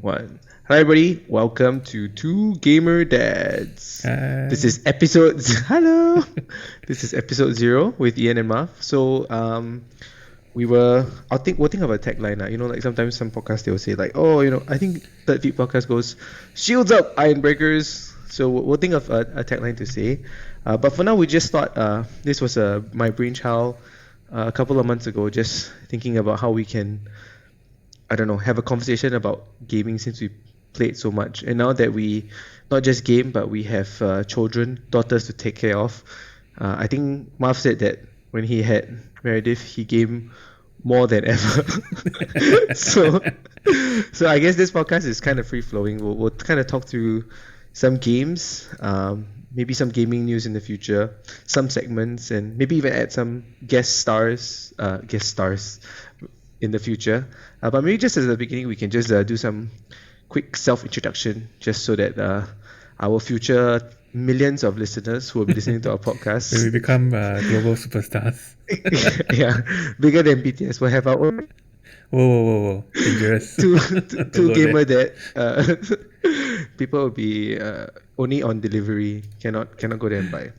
one. Hi, everybody. Welcome to Two Gamer Dads. Hi. This is episode. Hello. This is episode 0 with Ian and Marv. So, we'll think of a tagline. Like sometimes some podcasts they'll say like, I think Third Feet podcast goes, "Shields up, iron breakers." So we'll think of a tagline to say. But for now, we just thought this was my brainchild a couple of months ago. Just thinking about how we can, have a conversation about gaming since we played so much. And now that we not just game, but we have children, daughters to take care of. I think Marv said that when he had Meredith, he gamed more than ever. so I guess this podcast is kind of free flowing. We'll kind of talk through some games, maybe some gaming news in the future, some segments, and maybe even add some guest stars in the future. But maybe just as the beginning, we can just do some quick self-introduction, just so that our future millions of listeners who will be listening to our podcast, When we become global superstars. yeah, bigger than BTS, will have our own Whoa. Dangerous. two Don't go gamer there. that people will be only on delivery, cannot go there and buy.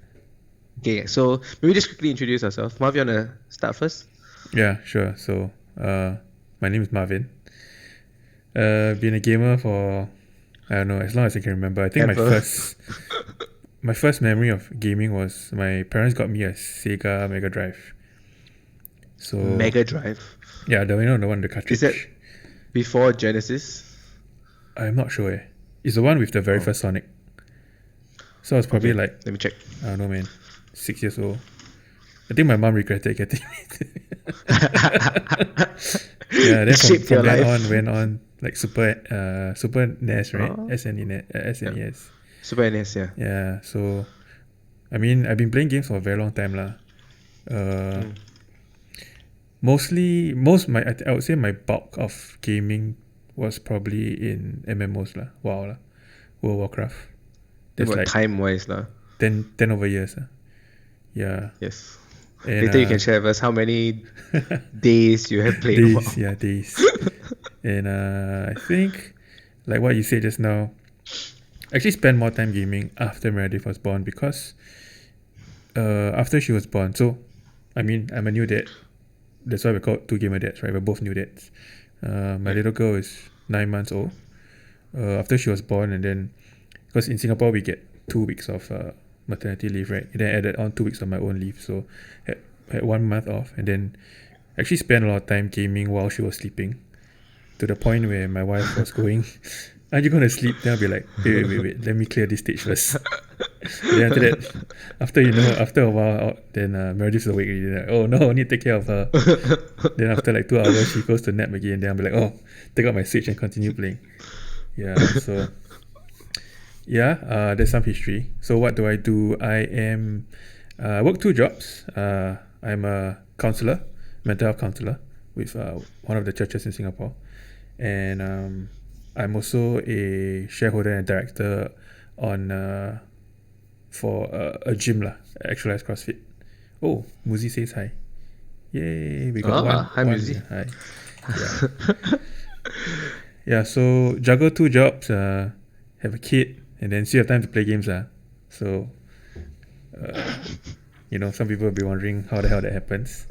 Okay, so maybe just quickly introduce ourselves. Marv, you wanna start first? Yeah, sure. So, my name is Marvin. Been a gamer for, I don't know, as long as I can remember. I think Ever. my first memory of gaming was my parents got me a Sega Mega Drive. So Mega Drive. yeah, the one with the cartridge. Is that before Genesis? I'm not sure. It's the one with the very first Sonic. So I was probably Okay, like, let me check. I don't know, man, 6 years old. I think my mom regretted getting it. Yeah, then It shaped from your then life. on went on like Super NES, right? Oh. SNES. Super NES, yeah. Yeah, so I mean I've been playing games for a very long time lah. I would say my bulk of gaming was probably in MMOs lah. WoW lah. World of Warcraft. That's About like time-wise lah. 10 over years. Yeah. Yes. And, Later you can share with us how many days you have played. days, yeah, days. And I think, like what you said just now, I actually spent more time gaming after Meredith was born because after she was born, so I mean, I'm a new dad. That's why we're called two gamer dads, right? We're both new dads. My little girl is 9 months old. After she was born, and then because in Singapore we get 2 weeks of maternity leave, right? And then I added on 2 weeks of my own leave, so had 1 month off, and then actually spent a lot of time gaming while she was sleeping, to the point where my wife was going, "Aren't you gonna sleep?" Then I'll be like, wait, let me clear this stage first. Then after that, after a while, then Meredith's awake already. Like, oh no, I need to take care of her. Then after like 2 hours, she goes to nap again. Then I'll be like, oh, take out my Switch and continue playing. Yeah, so yeah, there's some history. So what do? I work 2 jobs. I'm a counselor, mental health counselor with one of the churches in Singapore, and I'm also a shareholder and director on for a gym lah, Actualize CrossFit. Oh, Muzi says hi. Yay, we got one. Hi, Muzi. Hi. Yeah. Yeah, so juggle 2 jobs, have a kid, and then still have time to play games. So, some people will be wondering how the hell that happens.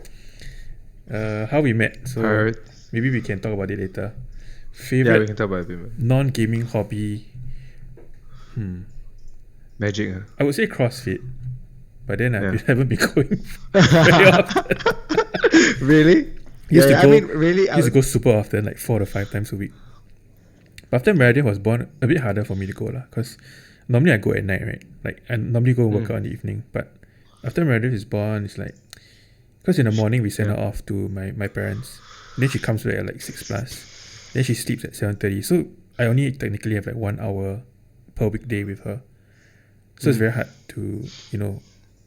How we met. So maybe we can talk about it later. Yeah, we can talk about it. Non-gaming hobby. Magic. I would say CrossFit, but then I Yeah. haven't been going very often. Really? Used to I go super often, like 4 to 5 times a week. But after Meredith was born, a bit harder for me to go lah, because normally I go at night, right? Like I normally go work out in the evening, but after Meredith is born, it's like, because in the morning we send her off to my parents, then she comes back at like 6 plus, then she sleeps at 7:30. So I only technically have like 1 hour per weekday with her. So it's very hard to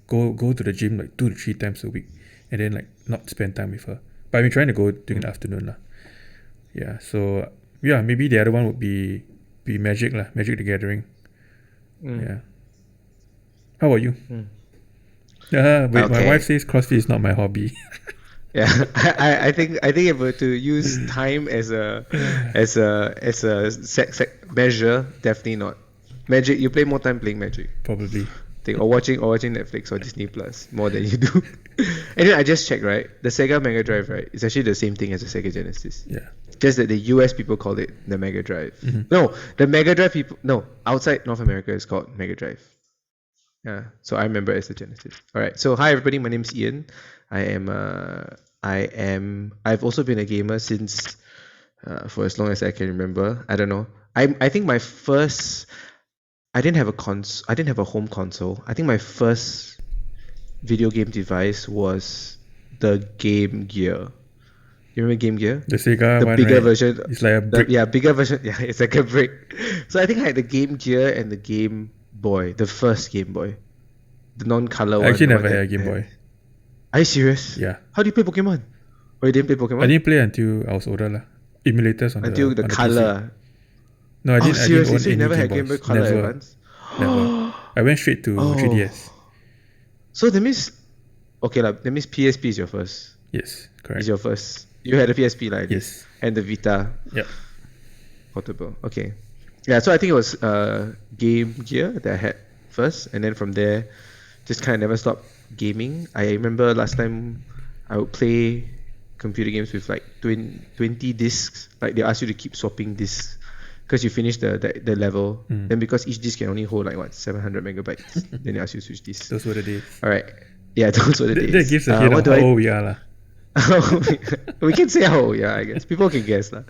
go to the gym like 2 to 3 times a week and then like not spend time with her. But I've been trying to go during the afternoon lah. Yeah, so yeah, maybe the other one would be Magic lah, Magic the Gathering. Yeah. How about you? My wife says CrossFit is not my hobby. Yeah, I think if we're to use time as a measure, definitely not. Magic, you play more time playing Magic. Probably. Think or watching Netflix or Disney Plus more than you do. And then I just checked, right? The Sega Mega Drive, right? It's actually the same thing as the Sega Genesis. Yeah. Just that the US people call it the Mega Drive. Mhm. No, the Mega Drive people. No, outside North America, it's called Mega Drive. Yeah. So I remember it as the Genesis. All right. So hi everybody. My name's Ian. I've also been a gamer since for as long as I can remember. I don't know. I think my first. I didn't have a home console. I think my first video game device was the Game Gear. You remember Game Gear? The Sega The one, bigger right? version. It's like a brick. Bigger version. Yeah, it's like a brick. So I think I had the Game Gear and the Game Boy, the first Game Boy, the non-color one. I actually the never one had a that Game Boy. Are you serious? Yeah. How do you play Pokemon? Or you didn't play Pokemon? I didn't play until I was older lah. Emulators on Until the on PC. color. No, I didn't. Seriously? I didn't own So you any never Game had Game Boy Boys. Color Never. Advance? Never. I went straight to 3DS. So that means, okay lah. That means PSP is your first. Yes, Is correct. your first. You had a PSP like Yes. and the Vita Yep. portable. Okay. Yeah. So I think it was Game Gear that I had first, and then from there, just kind of never stopped gaming. I remember last time I would play computer games with like 20 discs. Like they ask you to keep swapping discs because you finish the level. Mm. Then because each disc can only hold like what 700 megabytes, then they ask you to switch discs. Those were the days. All right. Yeah, those were the days. That gives a hint what of do how old we are lah. we can say how old, yeah, I guess. People can guess lah.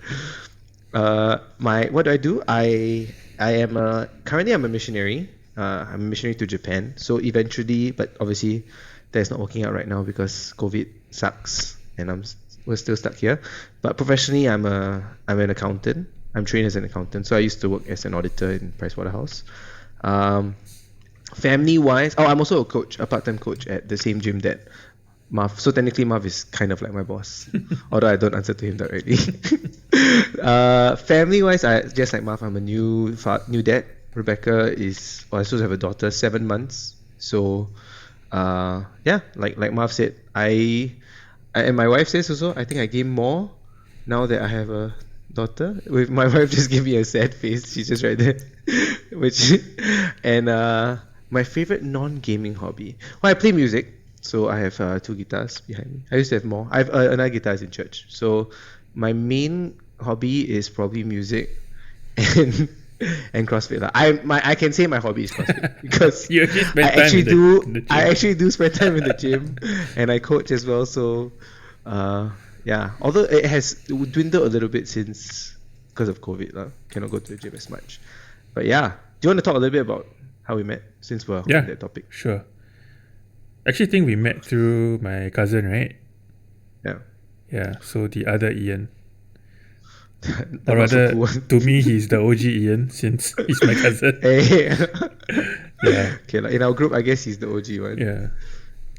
What do I do? Currently I'm a missionary. I'm a missionary to Japan. So eventually, but obviously that's not working out right now because COVID sucks and we're still stuck here. But professionally I'm an accountant. I'm trained as an accountant. So I used to work as an auditor in Pricewaterhouse. Family wise, I'm also a coach, a part-time coach at the same gym that Marv. So technically Marv is kind of like my boss, although I don't answer to him directly. Family wise, just like Marv, I'm a new dad. Rebecca I supposed to have a daughter, 7 months. So yeah, like Marv said, and my wife says also, I think I gain more now that I have a daughter. With my wife just gave me a sad face. She's just right there. My favorite non-gaming hobby. Well, I play music. So I have 2 guitars behind me. I used to have more. I have another guitar is in church. So my main hobby is probably music and CrossFit lah. I can say my hobby is CrossFit because You actually spend I time actually in do the gym. I actually do spend time in the gym and I coach as well. So yeah, although it has dwindled a little bit since because of COVID lah. Cannot go to the gym as much. But yeah, do you want to talk a little bit about how we met since we're on that topic? Sure. Actually, think we met through my cousin, right? Yeah. Yeah. So the other Ian, That or was so rather, cool. to me, he's the OG Ian since he's my cousin. Hey. Yeah. Okay, like in our group, I guess he's the OG one. Yeah.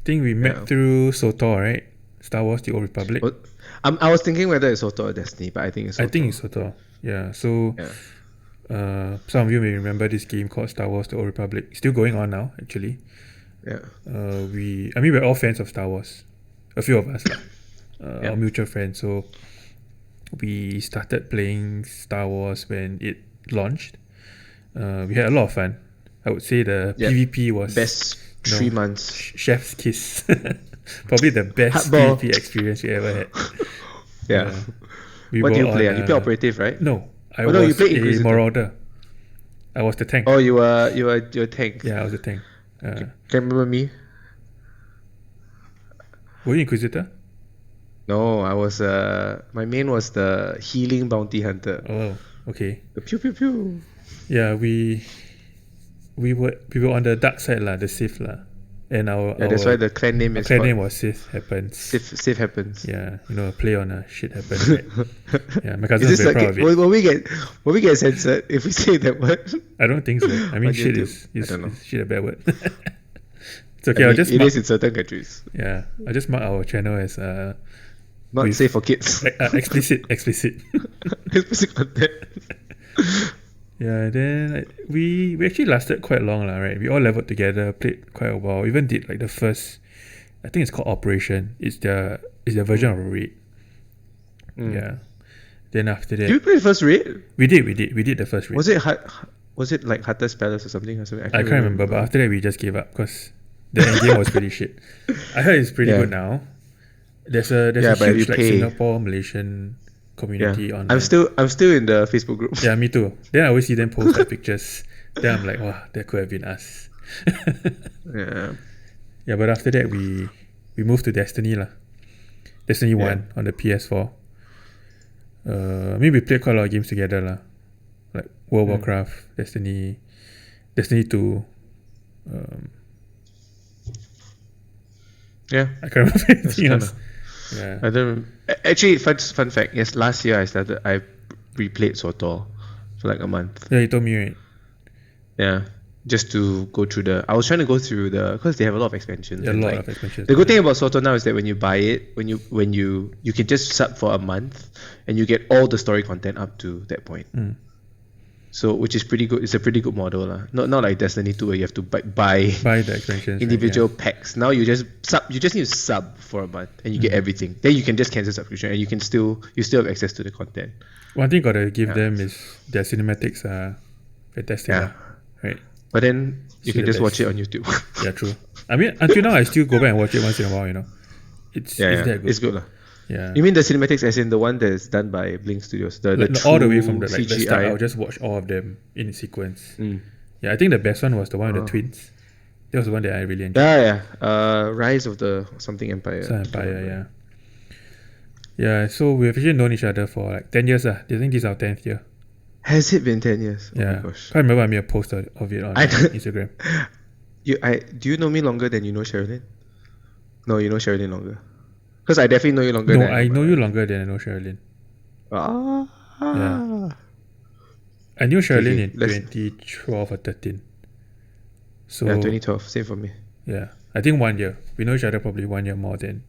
Think we met Yeah. through SOTOR, right? Star Wars: The Old Republic. Oh, I was thinking whether it's Soto or Destiny, but I think it's Soto. I think it's SOTOR. Yeah. So, Yeah. some of you may remember this game called Star Wars: The Old Republic. Still going on now, actually. Yeah. We're all fans of Star Wars. A few of us, lah. Yeah. Our mutual friends. So we started playing Star Wars when it launched. We had a lot of fun. I would say the Yeah. PvP was Best 3 months. chef's kiss. Probably the best Hardball. PvP experience we ever had. Yeah. We What do were you play? on, You play operative, right? No, I Oh, no, you was played a Inquisitor. Marauder. I was the tank. Oh, you were tank. Yeah, I was the tank. Can you remember me? Were you Inquisitor? No, I was my main was the healing bounty hunter. Oh, okay. The pew pew pew. Yeah, we were on the dark side lah, the Sith lah, and Yeah, that's why the clan name our is clan called name was Sith Happens. Sith happens. Yeah, a play on a shit happens. Right? Yeah, my cousin Is was this very proud of it. will we get censored if we say that word? I don't think so. I mean, On shit YouTube. is I don't know. shit a bad word. It's okay. I I'll mean, just it mark, is in certain countries. yeah. I'll just mark our channel as Not With- safe for kids. explicit. Explicit content. Yeah, then we actually lasted quite long lah, right? We all leveled together, played quite a while. Even did like the first, I think it's called Operation. It's their It's a version of Raid. Mm. Yeah. Then after Did you that, play the first raid? we did the first Raid. Was it like Hatter's Palace or something? I I can't remember, but after that we just gave up because the end game was pretty shit. I heard it's pretty Yeah. good now. There's a Yeah, but huge you like pay. Singapore Malaysian community on. I'm still in the Facebook group. Yeah, me too. Then I always see them post like pictures. Then I'm like, wow, that could have been us. Yeah. Yeah, but after that we moved to Destiny lah. Destiny 1 on the PS4. I mean we played quite a lot of games together lah. Like World of Warcraft, Destiny 2. Yeah. I can't remember anything else. Yeah. I don't. Actually, fun fact. Yes, last year I replayed SWTOR for like a month. Yeah, you told me, right? Yeah, just to go through I was trying to go through because they have a lot of expansions. Yeah, a and, lot like, of expansions. The good thing about SWTOR now is that when you buy it, when you can just sub for a month, and you get all the story content up to that point. So which is pretty good. It's a pretty good model lah. Not like Destiny 2 where you have to buy the expansions. individual Right? packs. Now you just need to sub for a month and you get everything. Then you can just cancel subscription and you still have access to the content. Yeah. One thing gotta give them is their cinematics are fantastic. Yeah. Right. But then you See can the just watch best. it on YouTube. Yeah, true. I mean, until now I still go back and watch it once in a while. You know, it's that good. It's good lah. Yeah. You mean the cinematics as in the one that is done by Blink Studios? The Like, all the way from the true the start, CGI. I'll just watch all of them in sequence. Mm. Yeah, I think the best one was the one with the twins. That was the one that I really enjoyed. Yeah. Rise of the something Empire. Sun Empire, yeah. Yeah, so we've actually known each other for like 10 years. I think this is our 10th year. Has it been 10 years? Oh Yeah. my gosh. Can't remember I made a post of it on Instagram. Do you know me longer than you know Sherilyn? No, you know Sherilyn longer. Because I definitely know you longer No, than I know you longer than I know Sherilyn. Yeah. I knew Sherilyn Okay, in let's- 2012 or 13. So Yeah, 2012. Same for me. yeah, I think 1 year. We know each other probably 1 year more than.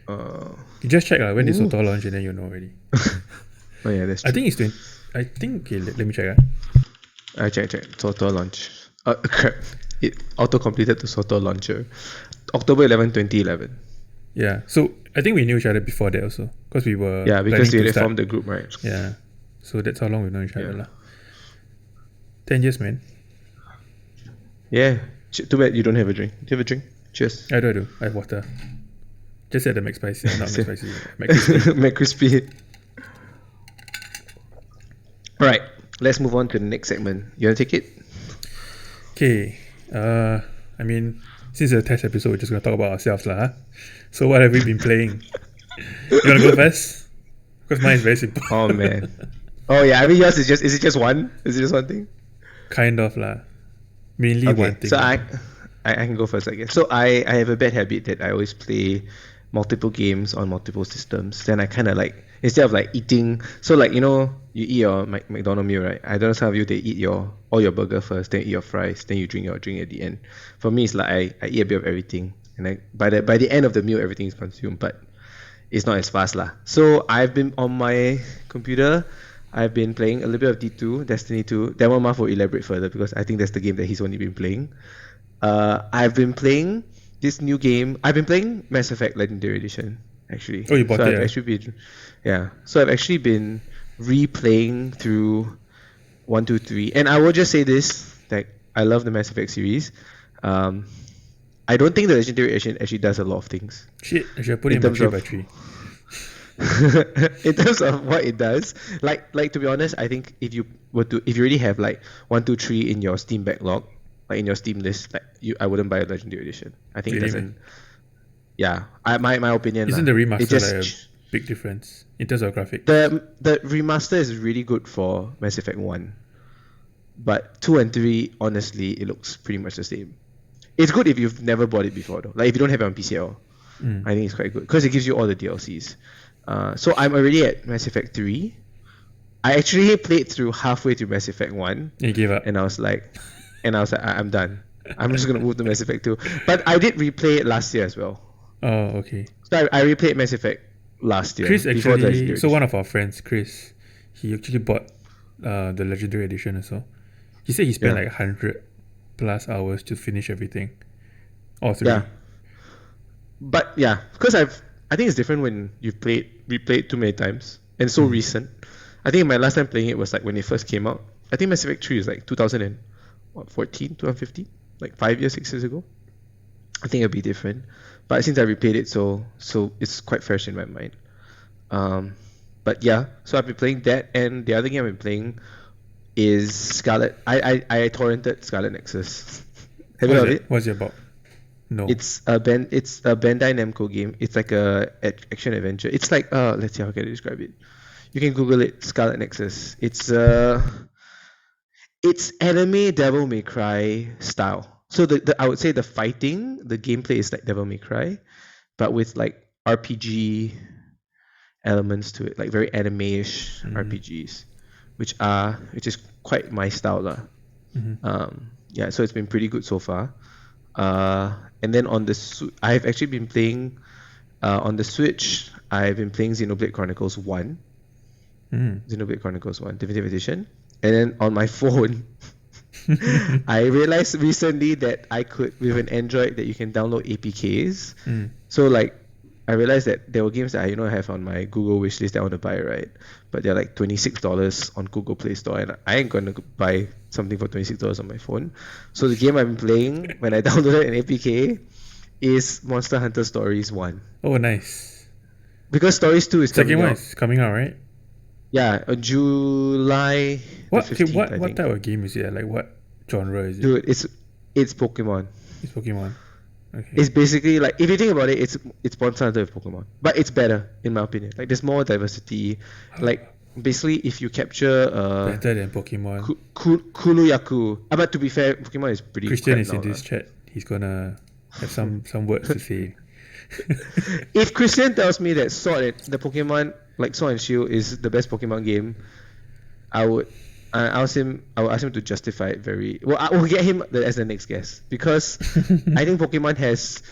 Uh, You just check when did Ooh. SWTOR launch and then you know already. oh yeah, that's true. I think it's 20. I think okay, let me check. I check. SWTOR launch. Crap. It auto completed to SWTOR launcher. October 11, 2011. Yeah, so I think we knew each other before that also because we were. Yeah, because planning they to start. formed the group, right? Yeah, so that's how long we've known each other Yeah. lah. 10 years, man. Yeah. Too bad you don't have a drink. Do you have a drink? Cheers. I do. I have water. Just at the McSpicy, not McSpicy. McCrispy. McCrispy. Alright, let's move on to the next segment. You want to take it? Okay. I mean, since it's a test episode, we're just gonna talk about ourselves lah. Huh? So what have we been playing? You wanna go first? Because mine is very simple. Oh man. Oh yeah, I mean yours is it just one? Is it just one thing? Kind of lah. Mainly one thing. So I can go first, I guess. So I have a bad habit that I always play multiple games on multiple systems. Then I kind of like, instead of like eating, so like, you know, you eat your McDonald's meal, right? I don't know, some of you, they eat all your burger first, then eat your fries, then you drink your drink at the end. For me, it's like I eat a bit of everything, and by the end of the meal, everything is consumed, but it's not as fast lah. So I've been on my computer. I've been playing a little bit of D2, Destiny 2. That one Marv will elaborate further because I think that's the game that he's only been playing. I've been playing this new game. I've been playing Mass Effect Legendary Edition, actually. Oh, you bought so it? I've actually been, yeah. So I've actually been replaying through 1, 2, 3. And I will just say this, that I love the Mass Effect series. I don't think the Legendary Edition actually does a lot of things. Shit, I should have put it in my 3x3. In terms of what it does, like to be honest, I think if you already have like 1, 2, 3 in your Steam backlog, like in your Steam list, like I wouldn't buy a Legendary Edition. I think Really, it doesn't. Yeah, my opinion. Isn't lah. the It remaster just- like a big difference in terms of graphics? the remaster is really good for Mass Effect 1, but 2 and 3, honestly, it looks pretty much the same. It's good if you've never bought it before though. Like if you don't have it on PC at all, I think it's quite good because it gives you all the DLCs. So I'm already at Mass Effect 3. I actually played through halfway through Mass Effect 1, You gave up. and I was like, I'm done. I'm just gonna move to Mass Effect 2. But I did replay it last year as well. Oh, okay. So I replayed Mass Effect last year. Chris before the actually, Legendary so one of our friends, Chris, he actually bought the Legendary Edition as well. He said he spent Yeah. like 100 plus hours to finish everything. All three. Yeah. But yeah, because I think it's different when you've replayed too many times and so recent. I think my last time playing it was like when it first came out. I think Mass Effect 3 is like 2014, 2015, like 5 years, 6 years ago. I think it'll be different, but since I replayed it, so it's quite fresh in my mind. But yeah, so I've been playing that, and the other game I've been playing is Scarlet. I torrented Scarlet Nexus. Have you heard of it? What's it about? No. It's a Bandai Namco game. It's like a action adventure. It's like let's see how can I describe it. You can Google it, Scarlet Nexus. It's anime Devil May Cry style. So I would say the gameplay is like Devil May Cry, but with like RPG elements to it, like very anime-ish RPGs, which is quite my style lah. Yeah, so it's been pretty good so far. And then I've actually been playing on the Switch. I've been playing Xenoblade Chronicles 1. Xenoblade Chronicles 1 Definitive Edition. And then on my phone, I realized recently that I could, with an Android, that you can download APKs. So like, I realized that there were games that I have on my Google wishlist that I want to buy, right? But they're like $26 on Google Play Store, and I ain't gonna buy something for $26 on my phone. So the game I've been playing when I downloaded an APK is Monster Hunter Stories 1. Oh, nice. Because Stories 2 is coming out. Second one is coming out, right? Yeah, on July. What 15th, what type of game is it? Like what genre is it? Dude, it's Pokemon. It's Pokemon. Okay. It's basically like, if you think about it, it's Monster Hunter with Pokemon, but it's better in my opinion. Like there's more diversity. Like basically, if you capture better than Pokemon. Kuluyaku. But to be fair, Pokemon is pretty. Christian is in this chat. He's gonna have some words to say. If Christian tells me that the Pokemon like Sword and Shield is the best Pokemon game, I would ask him to justify it very well. I will get him as the next guest, because I think Pokemon has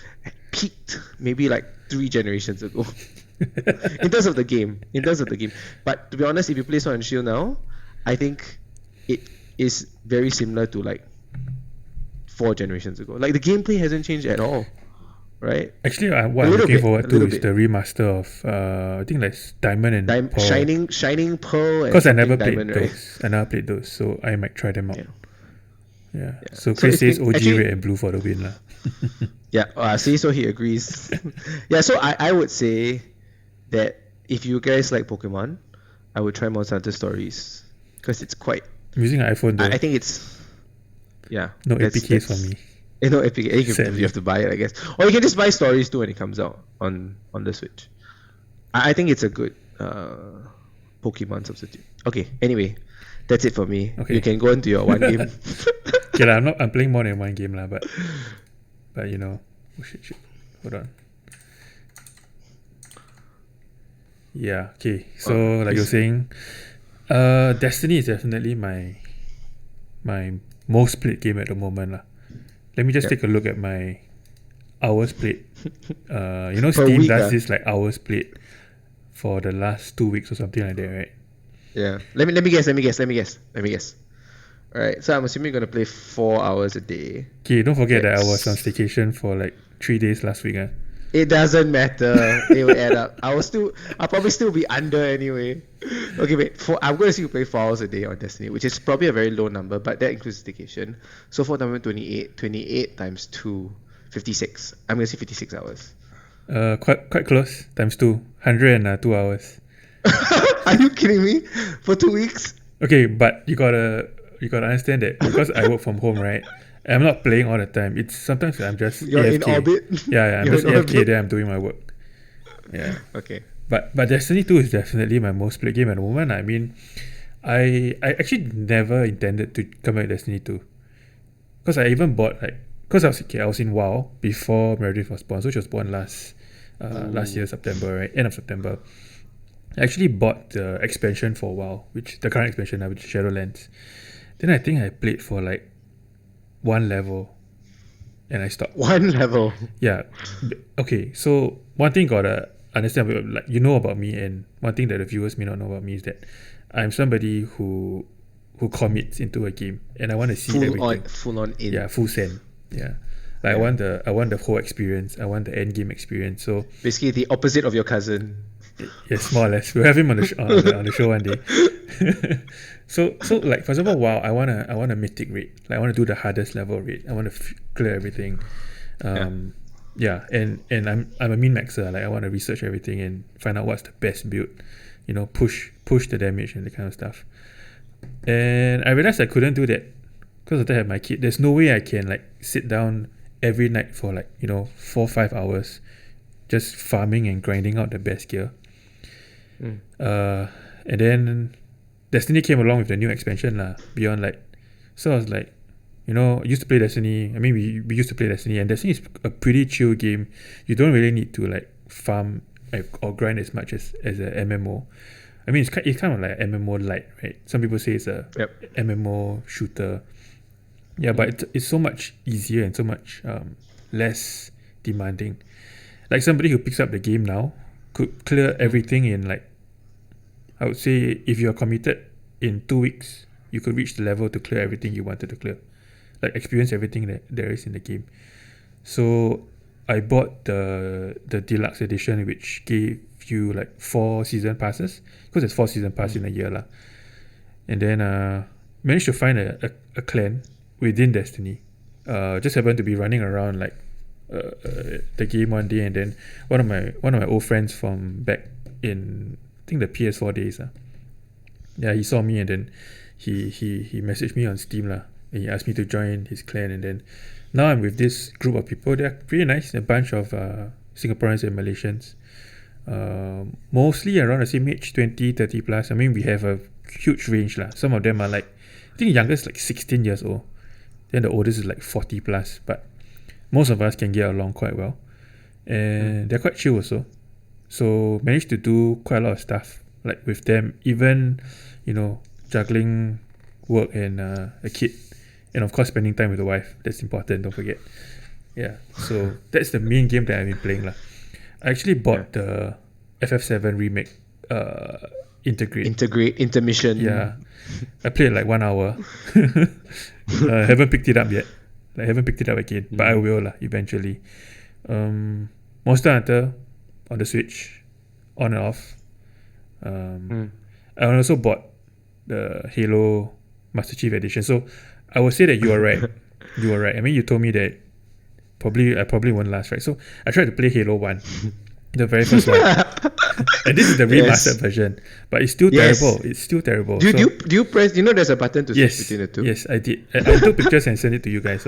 peaked maybe like 3 generations ago in terms of the game. But to be honest, if you play Sword and Shield now, I think it is very similar to like 4 generations ago. Like the gameplay hasn't changed at all. Right. Actually, what I'm looking forward to is the remaster of I think like Diamond and Pearl. Shining Pearl. Because I never played Diamond, those. right? I never played those, so I might try them out. Yeah. So So Chris says OG actually, Red and Blue for the win lah. Yeah. So he agrees. Yeah. So I would say that if you guys like Pokemon, I would try Monster Hunter Stories, because it's quite. I'm using an iPhone though. I think it's. Yeah. No APKs for me. No APK. You have to buy it, I guess, or you can just buy Stories 2 when it comes out on the Switch. I think it's a good Pokemon substitute. Okay. Anyway, that's it for me. Okay. You can go into your one game. Okay lah, I'm playing more than one game lah, but you know, shit. Hold on. Yeah. Okay. So like you're saying, Destiny is definitely my most played game at the moment lah. Let me just take a look at my hours played. Steam does this like hours played for the last 2 weeks or something like that, right? Yeah. Let me guess. Alright, so I'm assuming you're gonna play 4 hours a day. Okay, don't forget that I was on staycation for like 3 days last week. It doesn't matter. It will add up. I'll probably still be under anyway. Okay, wait. I'm going to see you play 4 hours a day on Destiny, which is probably a very low number, but that includes staycation. So 4 times 28 times 2, 56. I'm going to say 56 hours. Quite close. Times 2, 102 hours. Are you kidding me? For 2 weeks? Okay, but you gotta understand that because I work from home, right? I'm not playing all the time. It's sometimes I'm just You're AFK. in orbit? Yeah, I'm just AFK, then I'm doing my work. Yeah. Okay. But Destiny 2 is definitely my most played game at the moment. I mean, I actually never intended to come back to Destiny 2. Because I even bought because I was in WoW before Meredith was born. So she was born last year September, right? End of September. I actually bought the expansion for WoW, the current expansion, which is Shadowlands. Then I think I played for like 1 level and I stopped. 1 level? Yeah. Okay, so one thing gotta understand, like about me, and one thing that the viewers may not know about me is that I'm somebody who commits into a game and I want to see everything. Full on in. Yeah, full send. Yeah. Like Yeah. I want the whole experience. I want the end game experience. So Basically, the opposite of your cousin. yes, more or less. We'll have him on the on the show one day. So like for example, wow, I want a mythic raid. Like I want to do the hardest level raid. I want to clear everything. Yeah. Yeah, and I'm a min maxer. Like I want to research everything and find out what's the best build. You know, push the damage and that kind of stuff. And I realized I couldn't do that because I have my kid. There's no way I can like sit down every night for like 4 or 5 hours just farming and grinding out the best gear. Mm. And then Destiny came along with the new expansion lah. Beyond Light. So I was like, I used to play Destiny. I mean, we used to play Destiny, and Destiny is a pretty chill game. You don't really need to like farm or grind as much as a MMO. I mean, it's kind of like MMO light, right? Some people say it's a MMO shooter. Yeah, but it's so much easier and so much less demanding. Like somebody who picks up the game now could clear everything in like, I would say if you're committed in 2 weeks, you could reach the level to clear everything you wanted to clear. Like experience everything that there is in the game. So I bought the deluxe edition, which gave you like 4 season passes, because there's 4 season pass in a year lah. And then managed to find a clan within Destiny. Just happened to be running around like the game one day, and then one of my old friends from back in I think the PS4 days yeah, he saw me, and then he messaged me on Steam lah, and he asked me to join his clan. And then now I'm with this group of people. They're pretty nice, a bunch of Singaporeans and Malaysians, mostly around the same age, 20-30 plus. I mean, we have a huge range lah. Some of them are like, I think the youngest like 16 years old, then the oldest is like 40 plus, but most of us can get along quite well, and they're quite chill also. So managed to do quite a lot of stuff like with them, even juggling work and a kid, and of course spending time with the wife. That's important, don't forget. Yeah, so that's the main game that I've been playing lah. I actually bought the FF7 remake intermission. Yeah, I played like 1 hour. Haven't picked it up yet. I haven't picked it up again, but I will lah eventually. Monster Hunter on the Switch, on and off. I also bought the Halo Master Chief Edition. So I would say that you are right. You are right. I mean, you told me that I probably won't last, right? So I tried to play Halo 1, the very first one, and this is the remastered version, but it's still terrible. It's still terrible. Do you press? There's a button to switch between the two. Yes, I did. I took pictures and sent it to you guys.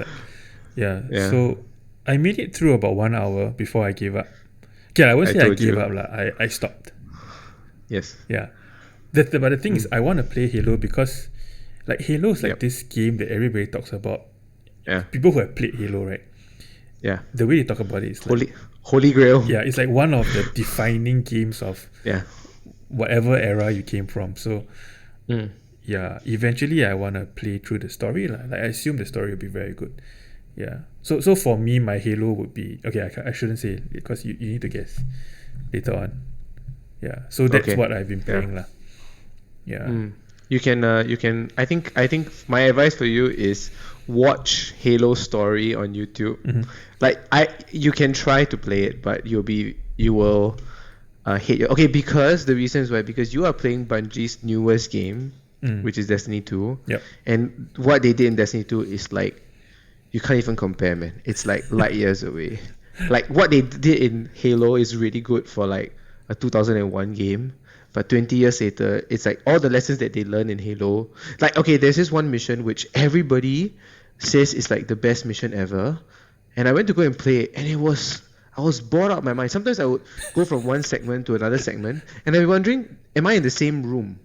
Yeah. So I made it through about 1 hour before I gave up. Okay, I won't say I gave up lah. I stopped. Yes. Yeah. But the thing is, I want to play Halo because, like, Halo is like this game that everybody talks about. Yeah. People who have played Halo, right? Yeah. The way they talk about it is like Holy Grail. Yeah, it's like one of the defining games of whatever era you came from. So yeah, eventually I want to play through the story lah. Like I assume the story will be very good. Yeah. So for me, my Halo would be okay. I shouldn't say it because you need to guess later on. Yeah. So that's what I've been playing lah. Yeah. You can. I think my advice for you is watch Halo story on YouTube. Like you can try to play it, but you will hate it. Okay, because the reason is why, because you are playing Bungie's newest game, which is Destiny 2. Yep. And what they did in Destiny 2 is like, you can't even compare, man. It's like light years away. Like what they did in Halo is really good for like a 2001 game. But 20 years later, it's like all the lessons that they learned in Halo. Like, okay, there's this one mission which everybody says is like the best mission ever. And I went to go and play it, and I was bored out of my mind. Sometimes I would go from one segment to another segment, and I'd be wondering, am I in the same room?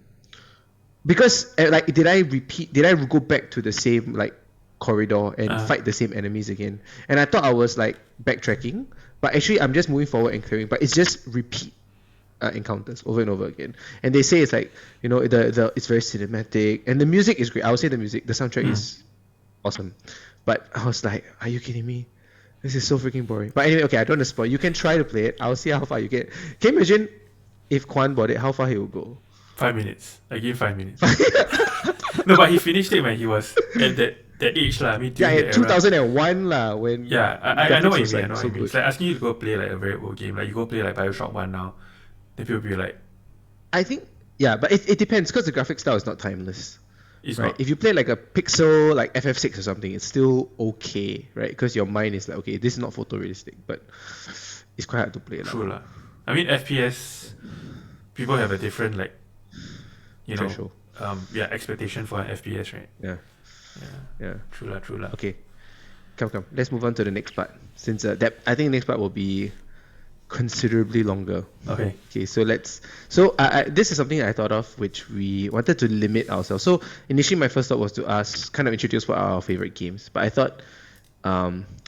Because like, did I go back to the same like corridor and fight the same enemies again? And I thought I was like backtracking, but actually I'm just moving forward and clearing. But it's just repeat encounters over and over again. And they say it's like, the it's very cinematic, and the music is great. I would say the soundtrack is awesome. But I was like, are you kidding me? This is so freaking boring. But anyway, okay, I don't want to spoil. You can try to play it. I'll see how far you get. Can you imagine if Kwan bought it, how far he will go? 5 minutes. I gave 5 minutes. No, but he finished it when he was at that age lah. I mean, Yeah, during yeah, the era. 2001 lah, when Yeah, I know graphics what you was mean. I like know what so you mean. It's good. like asking you to go play like a very old game. Like you go play like Bioshock 1 now. Then people be like, I think, yeah, but it depends because the graphic style is not timeless, it's right? not. If you play like a pixel, like FF6 or something, it's still okay, right? Because your mind is like, okay, this is not photorealistic, but it's quite hard to play. True lah. I mean, FPS, people have a different like, Threshold. expectation for an FPS, right? Yeah, Yeah. yeah. True lah. Okay, come. Let's move on to the next part. Since that, I think the next part will be considerably longer. Okay. Okay, so let's. So this is something I thought of, which we wanted to limit ourselves. So initially, my first thought was to kind of introduce what are our favorite games. But I thought,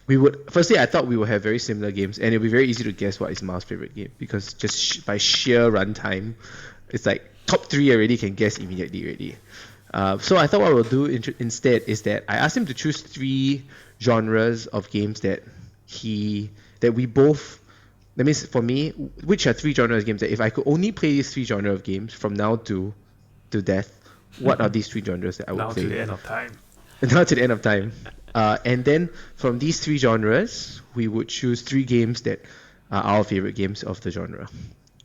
we would. Firstly, I thought we would have very similar games, and it'll be very easy to guess what is Marv's favorite game because just by sheer runtime, it's like top 3 already can guess immediately already. So I thought what we'll do instead is that I asked him to choose 3 genres of games that we both. That means for me, which are 3 genres of games that if I could only play these 3 genres of games from now to death, what are these 3 genres that I would Now play? to the end of time. Now to the end of time. And then from these 3 genres, we would choose 3 games that are our favorite games of the genre.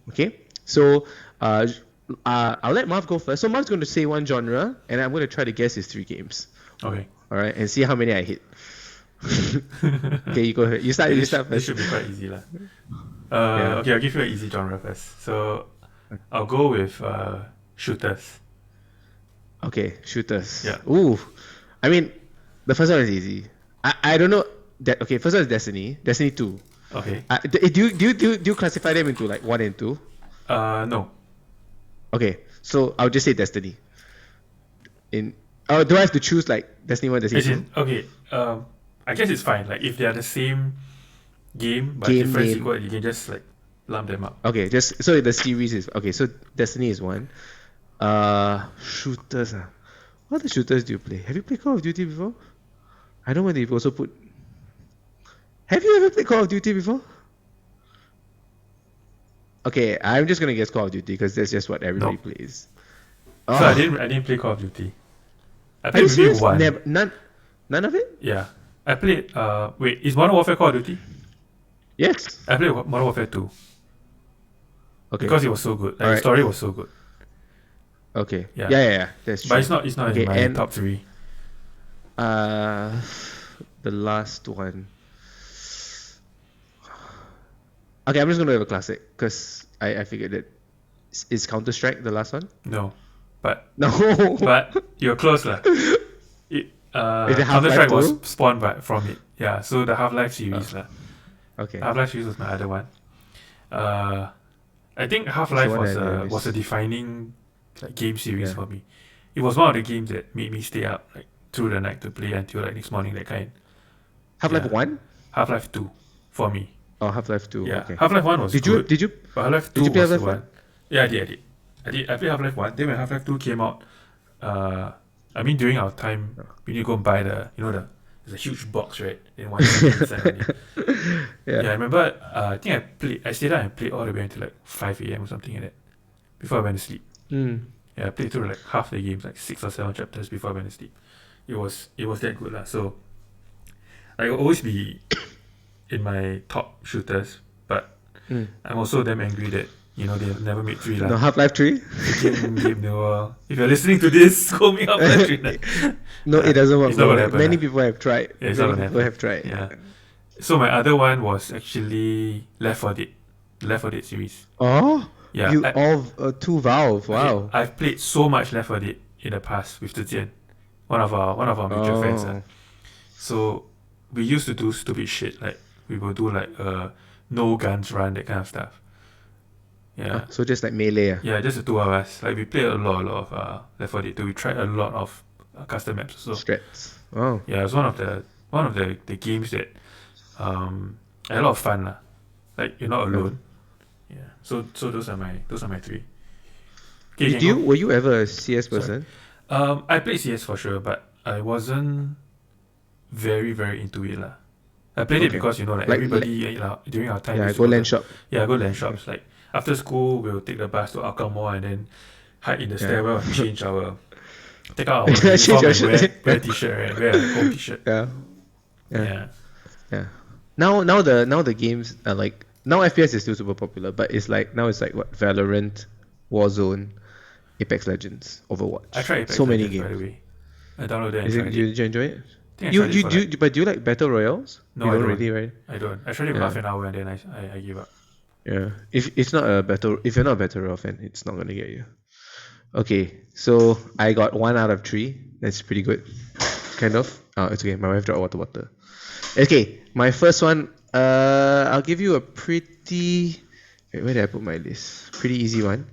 Okay? So I'll let Marv go first. So Marv's going to say 1 genre, and I'm going to try to guess his 3 games. Okay. All right, and see how many I hit. Okay, you go ahead. You start This first. should be quite easy lah. Yeah. Okay, I'll give you an easy genre first. So I'll go with shooters. Okay, shooters. Yeah. Ooh, I mean, the first one is easy. I don't know that. Okay, first one is Destiny. Destiny 2. Okay. Do you classify them into like 1 and 2? No. Okay, so I'll just say Destiny. Do I have to choose like Destiny 1, Destiny 2? Okay. I guess it's fine. Like if they are the same game but Game different name. sequel, you can just like lump them up. Okay, just so the series is okay. So Destiny is 1. Shooters. What other shooters do you play? Have you played Call of Duty before? I don't know whether you've also put. Have you ever played Call of Duty before? Okay, I'm just gonna guess Call of Duty because that's just what everybody plays. So I didn't play Call of Duty. I Are played you maybe serious? one. None of it? Yeah. I played wait, is Modern Warfare Call of Duty? Yes. I played Modern Warfare 2. Okay. Because it was so good. Like the Alright. story was so good. Okay. Yeah. Yeah. That's true. But it's not Okay, in my and top 3. the last one. Okay, I'm just gonna have a classic because I figured that is Counter-Strike the last one? No. But No. but you're close lah. Is it Half-Life Counter-Strike was 2? spawned from it. Yeah, so the Half-Life series lah. Okay. Half-Life series was my other one. I think Half-Life So what was a defining like game series Yeah. for me. It was one of the games that made me stay up like through the night to play until like next morning, that kind. Half-Life Yeah. 1? Half-Life 2 for me. Oh, Half-Life 2. Yeah. Okay. Half-Life 1 was Did good. you But Half-Life 2 did you play was the Half-Life one. Yeah, I did. I played Half-Life 1. Then when Half-Life 2 came out, I mean during our time, we need to go and buy there's a huge box, right? Then one inside on it. Yeah. Yeah, I remember. I think I stayed out and played all the way until like 5 a.m. or something like that before I went to sleep. Mm. Yeah, I played through like half the games, like 6 or 7 chapters before I went to sleep. It was that good lah. So I will always be in my top shooters, but Mm. I'm also damn angry that they never made 3 lah. No, Half-Life 3? Game never. If you're listening to this, call me up. No, it doesn't work. It's not gonna happen, Many lah. people have tried. Yeah, it's not Many gonna people happen. have tried. Yeah. So my other one was actually Left 4 Dead. Left 4 Dead series. Oh, Yeah. you all two Valve. Wow. Okay, I've played so much Left 4 Dead in the past with Zhijian, one of our mutual friends. Oh. So we used to do stupid shit, like we will do like no guns run, that kind of stuff. Yeah. So just like melee. Yeah, just the 2 of us. Like we played a lot of Left 4 Dead 2. We tried a lot of custom maps. So Strats. Oh. yeah, it was one of the games that had a lot of fun lah. Like you're not alone. Yeah. So those are my 3. Okay, Were you ever a CS person? I played CS for sure, but I wasn't very very into it lah. I played it Okay. because like everybody during our time. Yeah, used go to LAN shop. Yeah, go LAN shops. Like after school, we'll take the bus to Hougang Mall and then hide in the stairwell and change our Take out our Change uniform your and wear shirt. wear t-shirt, right? Wear a home t-shirt. Yeah, yeah, Yeah. yeah. Now the games are like now FPS is still super popular, but it's like now it's like what Valorant, Warzone, Apex Legends, I Overwatch. tried Apex So many Legends by the games. way. I downloaded and Is it tried you, it. did you enjoy it? I think I tried it for like But do you like battle royales? no, You I don't don't. really, right? I don't. I tried it for half Yeah, an hour and then I gave up. yeah. If you're not a battle royale fan, it's not gonna get you. Okay, so I got 1 out of 3. That's pretty good, kind of. Oh, it's okay. My wife dropped water. Okay, my first one. I'll give you a pretty. Wait, where did I put my list? Pretty easy one.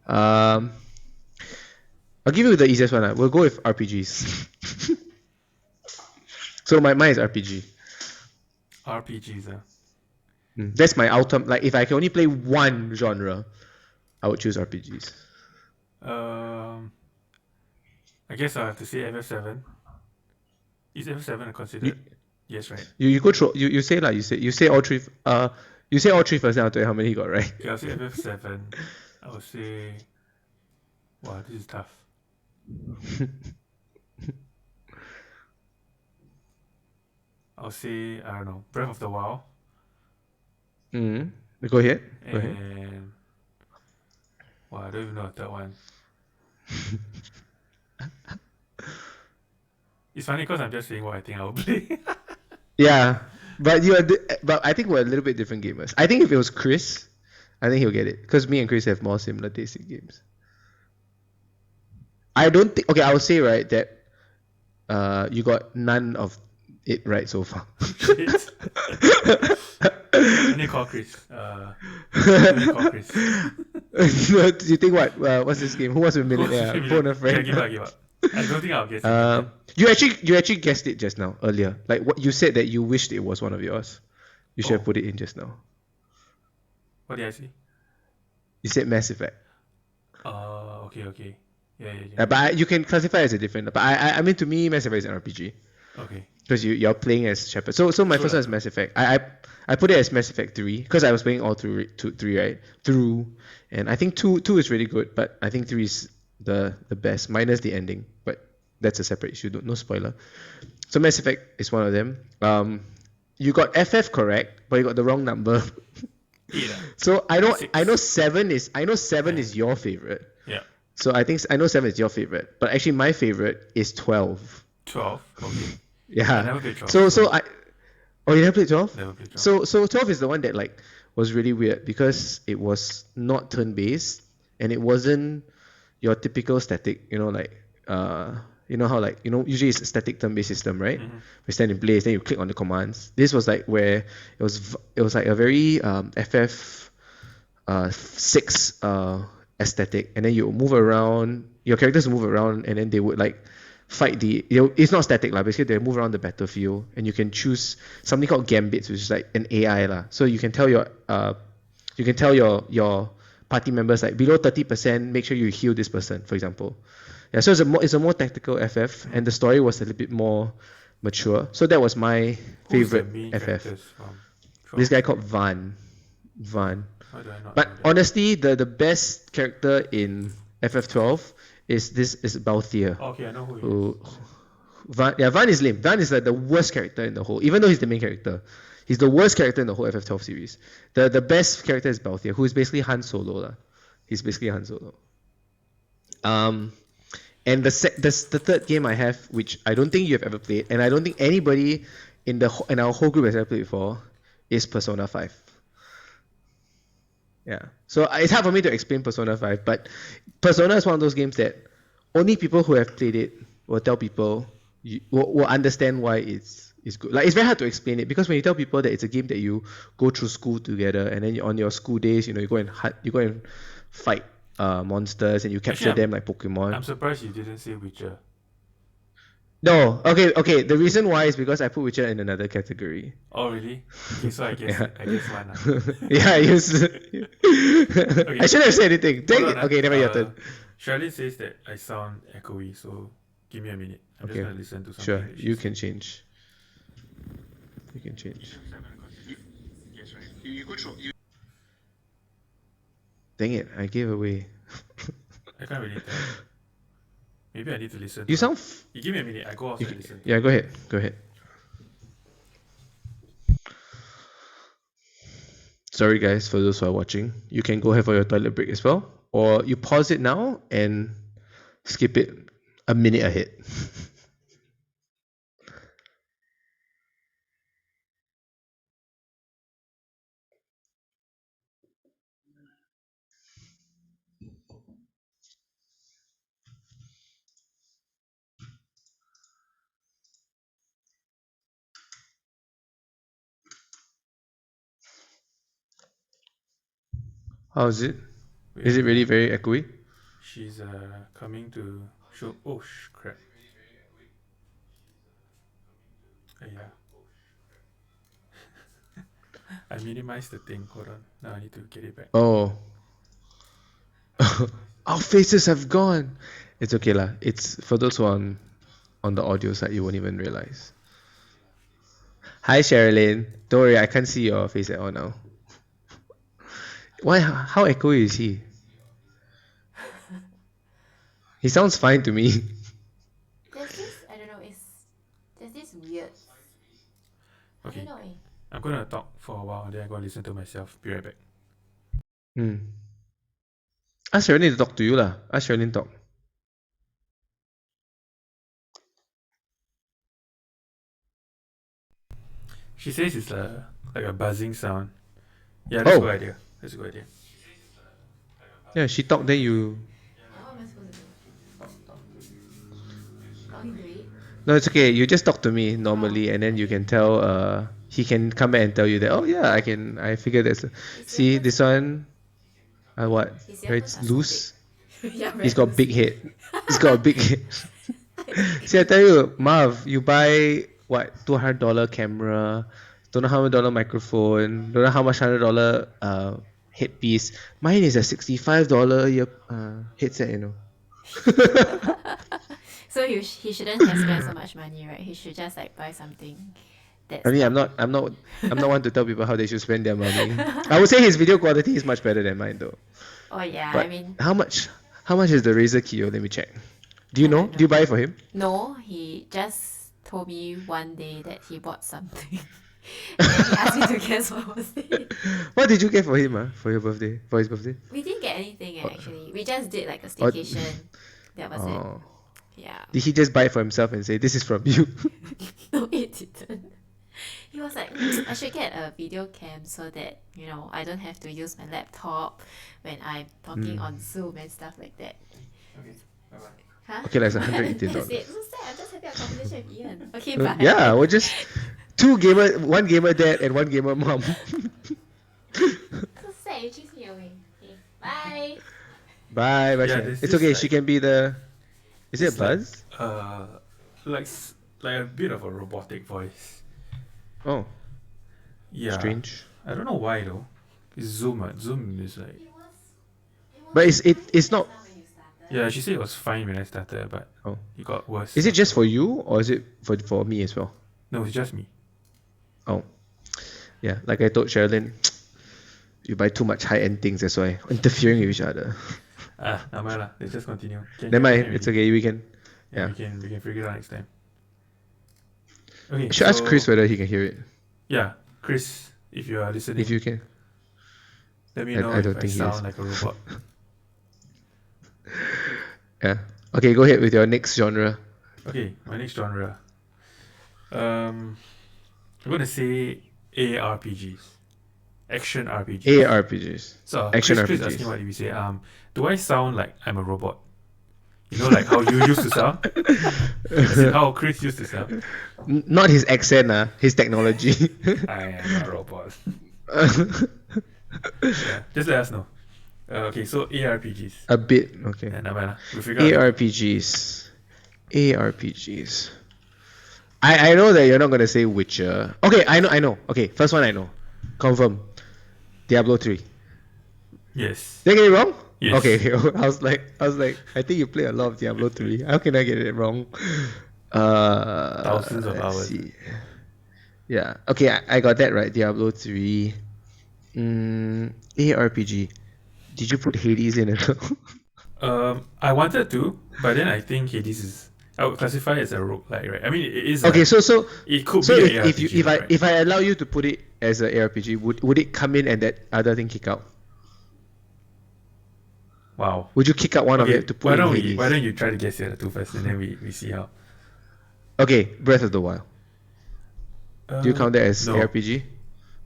Um, I'll give you the easiest one. We'll go with RPGs. So mine is RPG. RPGs. That's my ultimate. Like, if I can only play one genre, I would choose RPGs. Um, I guess I have to say FF7. Is FF7 You considered? Yes, right. you go through. You say like you say all three. You say all three first. Then I'll tell you how many you got right. Okay, I'll say FF7. I would say. Wow, this is tough. I'll say I don't know Breath of the Wild Mm. Go ahead. Go ahead. and wow, I don't even know a third one. It's funny because I'm just saying what I think I will play. Yeah, but I think we're a little bit different gamers. I think if it was Chris, I think he'll get it because me and Chris have more similar tastes in games. I don't think. Okay, I will say right that you got none of it right so far. Shit. I need to call Chris. Let me call Chris. No, do you think what? What's this game? Who wants a millionaire? Phone a Okay, I friend. give up. I give up. I don't think I'll guess it. You actually guessed it just now earlier. Like what you said that you wished it was one of yours. You should have Oh, put it in just now. what did I say? You said Mass Effect. Okay, okay. Yeah. You can classify it as a different. But I mean to me Mass Effect is an RPG Okay. because you're playing as Shepard. So my True first lah, one is true. Mass Effect. I put it as Mass Effect 3 because I was playing all through 3 right through, and I think two is really good, but I think 3 is the best minus the ending. But that's a separate issue. No spoiler. So Mass Effect is one of them. You got FF correct, but you got the wrong number. 8. So I know 6. 7 Yeah. is your favorite. Yeah. So I know 7 is your favorite, but actually my favorite is 12. 12. Okay. I Yeah. never played 12. So I Oh, you never played 12? Never played 12. So 12 is the one that like was really weird because it was not turn based and it wasn't your typical static, like you know how like usually it's a static turn based system, right? Mm-hmm. We stand in place, then you click on the commands. This was like where it was like a very FF 6 aesthetic, and then you move around, your characters move around, and then they would like fight it's not static lah. Basically, they move around the battlefield, and you can choose something called gambits, which is like an AI lah. So you can tell your party members like below 30%, make sure you heal this person, for example. Yeah, so it's a more tactical FF, and the story was a little bit more mature. So that was my Who's the favorite main FF. characters from 12? This guy called Van. Why do I not But know that? honestly, the best character in FF12 is Balthier. Oh, okay, I know who he is. Who Van is lame. Van is like the worst character in the whole. Even though he's the main character, he's the worst character in the whole FF12 series. The best character is Balthier, who is basically Han Solo lah. He's basically Han Solo. And the third game I have, which I don't think you have ever played, and I don't think anybody in our whole group has ever played before, is Persona 5. Yeah. So it's hard for me to explain Persona 5, but Persona is one of those games that only people who have played it will tell people will understand why it's good. Like it's very hard to explain it because when you tell people that it's a game that you go through school together, and then on your school days, you go and fight monsters and you capture Actually, them like Pokemon. I'm surprised you didn't say Witcher. No, okay. The reason why is because I put Witcher in another category. Oh, really? Okay, so I guess Yeah. I guess one. Lah. Yeah, I shouldn't have said anything. Dang Hold it. on, Okay, never your turn. Shirley says that I sound echoey, so give me a minute. I'm just Okay. gonna listen to something. Sure, that she you said. can change. You can change. Yes, right. You go through. Dang it, I gave away. I can't really tell. Maybe I need to listen. You to sound. You give me a minute. I go outside and listen. Yeah, go ahead. Go ahead. Sorry, guys, for those who are watching. You can go ahead for your toilet break as well, or you pause it now and skip it a minute ahead. How is it? Is it really very echoey? She's coming to show. Oh crap! Yeah. I minimized the thing. Hold on. Now I need to get it back. Oh. Our faces have gone. It's okay lah. It's for those who are on the audio side, you won't even realize. Hi, Sherilyn. Don't worry, I can't see your face at all now. Why? How echoey is he? He sounds fine to me. There's this, I don't know, there's this weird. I Okay. don't know. I'm gonna talk for a while, then I'm gonna listen to myself. Be right back. Ask Sherilyn to talk to you lah. Ask Sherilyn talk. She says it's like a buzzing sound. Yeah, that's a good idea. That's a good idea. Yeah, she talk then you. What am I supposed to do? Talk into it? No, it's okay. You just talk to me normally, and then you can tell. He can come back and tell you that. Oh yeah, I can. I figured that's. See this one. What? His Where earphones it's are so loose. big. Yeah, He's got big head. He's got a big head. See, I tell you, Marv, you buy what $200 camera, don't know how much dollar microphone, don't know how much $100 headpiece. Mine is a $65 headset, you know. So he shouldn't have spent so much money, right? He should just like buy something. That's I mean, I'm not one to tell people how they should spend their money. I would say his video quality is much better than mine, though. Oh yeah, But I mean. how much is the Razer Kiyo? Let me check. Do you I know? don't Do you buy it for him? No, he just told me one day that he bought something. And then he asked me to guess what was it. What did you get for him, for your birthday? For his birthday? We didn't get anything actually. We just did like a staycation. That was Oh. it. Yeah. Did he just buy it for himself and say, "This is from you"? No, it didn't. He was like, I should get a video cam so that, you know, I don't have to use my laptop when I'm talking on Zoom and stuff like that. Okay. Bye bye. Huh? Okay, like it's $118. That's it. So sad. I'm just having a conversation with Ian. Okay, bye. Yeah, we're just one gamer dad and one gamer mom. So sad. You chase me away. Okay, bye. Bye, bye. Yeah, Shay. there's It's this, okay. like- She can be the. Is it a It's like- buzz? Like a bit of a robotic voice. Oh, Yeah. strange. I don't know why though. It's Zoom. Zoom is like. But it's not. Yeah, she said it was fine when I started, but Oh, it got worse. is it just for you or is it for me as well? No, it's just me. Oh, yeah. Like I told Sherilyn, you buy too much high-end things. That's why interfering with each other. Never mind lah. Let's just continue. Never mind. It's okay. We can. Yeah, Yeah. we can figure it out next time. Okay. I should ask Chris whether he can hear it. Yeah, Chris, if you are listening, If you can. let me I know don't if I think he sound is. like a robot. Yeah. Okay, go ahead with your next genre. Okay, my next genre. I'm gonna say ARPGs, action RPGs. ARPGs. So Action Chris RPGs. asking what did we say? Do I sound like I'm a robot? You know, like how you used to sound. Is it how Chris used to sound? Not his accent, his technology. I am a robot. Yeah, just let us know. Okay, so ARPGs. A bit, okay. Yeah, never mind lah. We'll figure out. ARPGs. ARPGs. I know that you're not gonna say Witcher. Okay, I know. Okay, first one I know. Confirm. Diablo 3. Yes. Did I get it wrong? Yes. Okay, I was like, I think you play a lot of Diablo 3. How can I get it wrong? Thousands of let's hours. see. Yeah. Okay, I got that right. Diablo 3. ARPG. Did you put Hades in it? I wanted to, but then I think Hades is. I would classify it as a roguelike, right? I mean, it is. Okay, a, so it could so be if an if you ARPG, right? if I allow you to put it as an ARPG, would it come in and that other thing kick out? Wow. Would you kick out one of Okay, it to put in Hades? why don't you try to guess the other two first, and then we see how. Okay, Breath of the Wild. Do you count that as no, ARPG?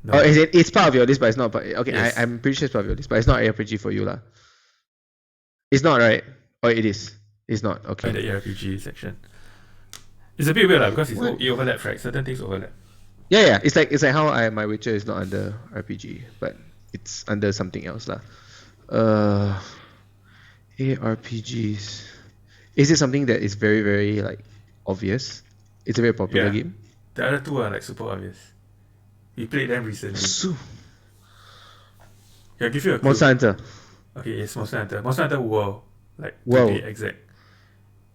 no. Oh, is it? It's part of your list, but it's not. But okay, Yes. I'm pretty sure it's part of your list, but it's not ARPG for you, lah. It's not, right? Or it is? It's not. In Okay. the ARPG section. It's a bit weird, because What? it overlaps, right? Certain things overlap. Yeah. It's like how my Witcher is not under RPG, but it's under something else, lah. ARPGs. Is it something that is very, very like obvious? It's a very popular Yeah. game. The other two are like super obvious. We played them recently. Yeah, I'll give you a clue. Monster Hunter. Okay, it's Monster Hunter. Monster Hunter World. Like, to World. be exact.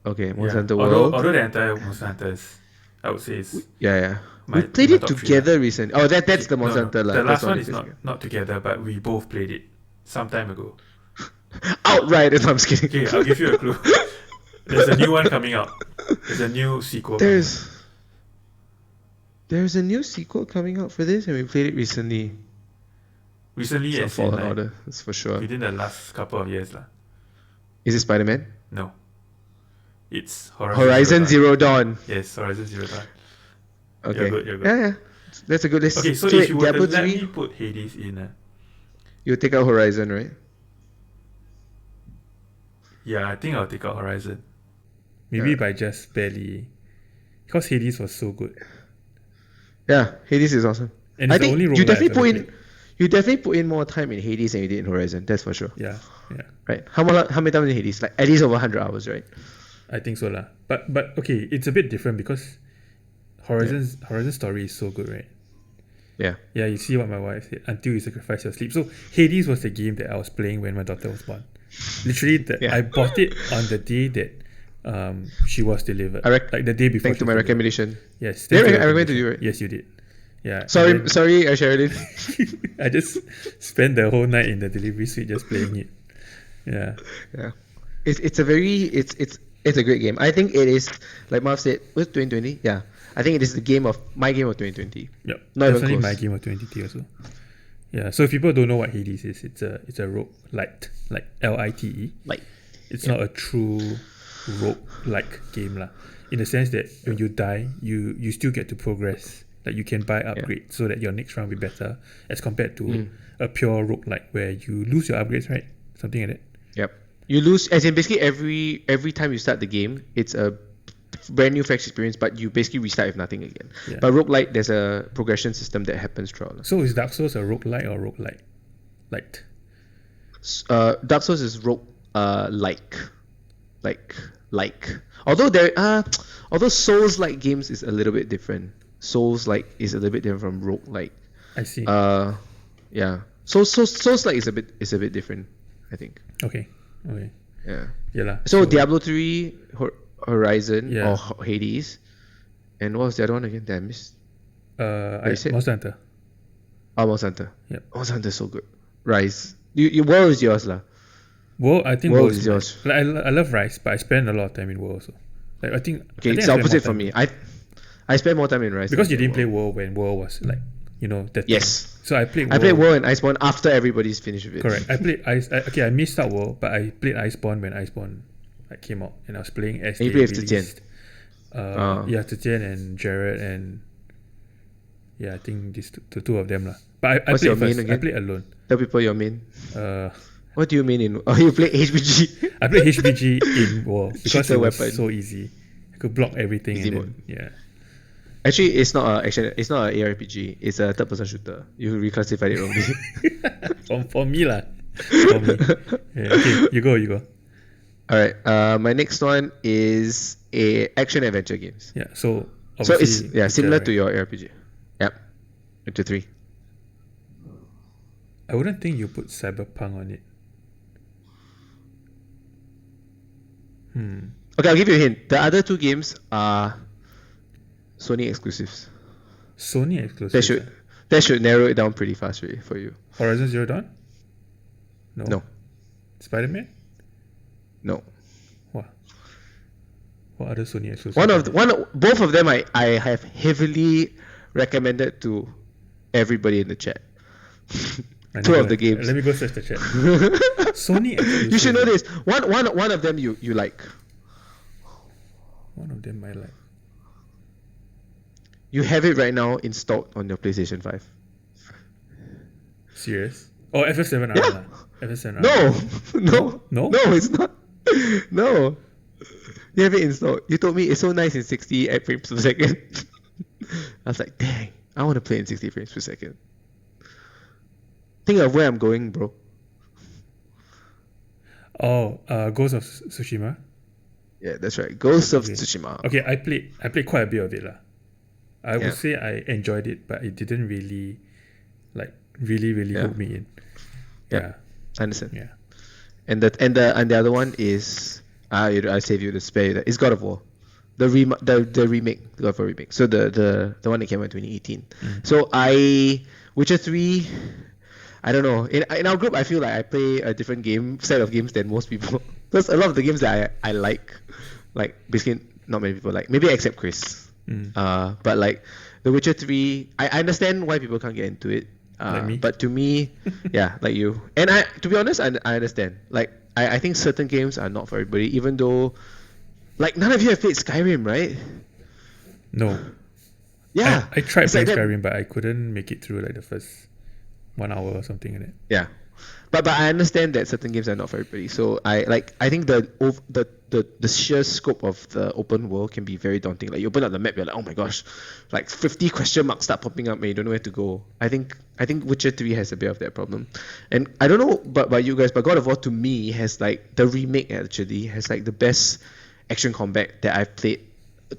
Okay, Monster Yeah. Hunter World. Although the entire Monster Hunter is, I would say, is Yeah. my, We played my it top three, together recently. Oh, that's the No, Monster no. Hunter, lah. The That's last one it is not together, but we both played it some time ago. Outright. No, I'm just kidding. Okay, I'll give you a clue. There's a new one coming out. There's a new sequel. There's a new sequel coming out for this, and we played it recently. Recently, It's not as in Fallen like, Order, that's for sure. within the last couple of years. Is it Spider-Man? No. It's Horizon Zero Dawn. Yes, Horizon Zero Dawn. Okay. You're good. Yeah. That's a good list. Okay, so wait, if you were to Diablo let 3, me put Hades in, you take out Horizon, right? yeah, I think I'll take out Horizon. Maybe Yeah. by just barely. Because Hades was so good. Yeah, Hades is awesome. And I it's the think only you roguelike definitely I've put ever in played. you definitely put in more time in Hades than you did in Horizon. That's for sure. Yeah. Right? How many times in Hades? Like at least over 100 hours, right? I think so lah. But okay, it's a bit different because Horizon's story is so good, right? Yeah. Yeah, you see what my wife said. Until you sacrifice your sleep. So Hades was the game that I was playing when my daughter was born. Literally, Yeah. I bought it on the day that she was delivered. Like the day before. Thanks to my recommendation. Yes. Yeah, thanks to I your recommended you, recommendation. right? Yes, you did. Yeah. Sorry, and then Sherilyn. I just spent the whole night in the delivery suite just playing it. Yeah. Yeah. It's a great game. I think it is, like Marv said, was 2020? Yeah. I think it is my game of 2020. Yep. Not even Definitely close. my game of 2020 also. Yeah. So if people don't know what Hades is, it's a roguelite, like LITE. Like, It's not a true rogue-like game lah. In the sense that when you die, you still get to progress. Like you can buy upgrades so that your next round will be better as compared to a pure roguelike where you lose your upgrades, right? Something like that. yep. You lose, as in basically every time you start the game, it's a brand new fresh experience, but you basically restart with nothing again. Yeah. But roguelike, there's a progression system that happens throughout. So is Dark Souls a roguelike or roguelite? Like Dark Souls is rogue like. Although Souls like games is a little bit different. Souls like is a little bit different from rogue like. I see. Yeah. Souls like is a bit different, I think. Okay. Yeah. Yeah lah. So Diablo 3, Horizon Yeah. or Hades, and what was the other one again that I missed? you said? Monster Hunter. Monster Hunter. Yep. Monster Hunter is so good. Rise. World is yours lah. World, I think World World is is yours. like I love Rise, but I spend a lot of time in World also. Like I think Okay, I it's spend the more opposite time for me. I spent more time in Rise because you than didn't play World. World when World was like the Yes. thing. So I played I played World and Iceborne after everybody's finished with it. Correct. I played I missed out World, but I played Iceborne when Iceborne came out, and I was playing as And you they played with Zetian. released. Yeah, Zetian and Jared and I think the two of them lah. But I What's your played main first. I again? played alone. Tell people your main. Uh, What do you mean in? Oh, you play HBG. I played HBG in War because Shooter it was weapon. so easy. I could block everything Easy and mode. then, Actually, it's not a action. It's not an ARPG. It's a third-person shooter. You reclassified it wrongly. for me lah. For me. Yeah, okay, you go. All right. My next one is a action adventure games. Yeah. So So it's obviously similar right? to your ARPG. Yep. Witcher 3. I wouldn't think you put Cyberpunk on it. Okay, I'll give you a hint. The other two games are Sony exclusives. Sony exclusive. That should narrow it down pretty fast, really, for you. Horizon Zero Dawn. No. Spider-Man. No. What other Sony exclusives? Both of them I have heavily recommended to everybody in the chat. Two of the games. Let me go search the chat. Sony exclusive. You should know this. One of them you like. One of them I like. You have it right now installed on your PlayStation 5. Serious? Oh, FF7R. Yeah. FF7R. No, it's not. No. You have it installed. You told me it's so nice in 60 frames per second. I was like, dang, I want to play in 60 frames per second. Think of where I'm going, bro. Oh, Ghost of Tsushima. Yeah, that's right. Ghost of Tsushima. Okay, I played quite a bit of it lah. I Yeah. would say I enjoyed it, but it didn't really, really Yeah. hook me in. Yeah. I understand. Yeah. And the other one is I save you the spare. It's God of War, the remake, God of War remake. So the one that came out in 2018. So Witcher 3. I don't know. In our group, I feel like I play a different set of games than most people. Because a lot of the games that I like basically not many people like. Maybe except Chris. But like The Witcher 3, I understand why people can't get into it. Like me? But to me, yeah, like you. And to be honest, I understand. Like I think certain games are not for everybody, even though like none of you have played Skyrim, right? No. Yeah. I tried It's playing like that. Skyrim, but I couldn't make it through like the first 1 hour or something like that. Yeah, but I understand that certain games are not for everybody. So I think the sheer scope of the open world can be very daunting. Like you open up the map, you're like, oh my gosh, like 50 question marks start popping up and you don't know where to go. I think Witcher 3 has a bit of that problem, and I don't know about you guys, but God of War to me has like the remake actually has like the best action combat that I've played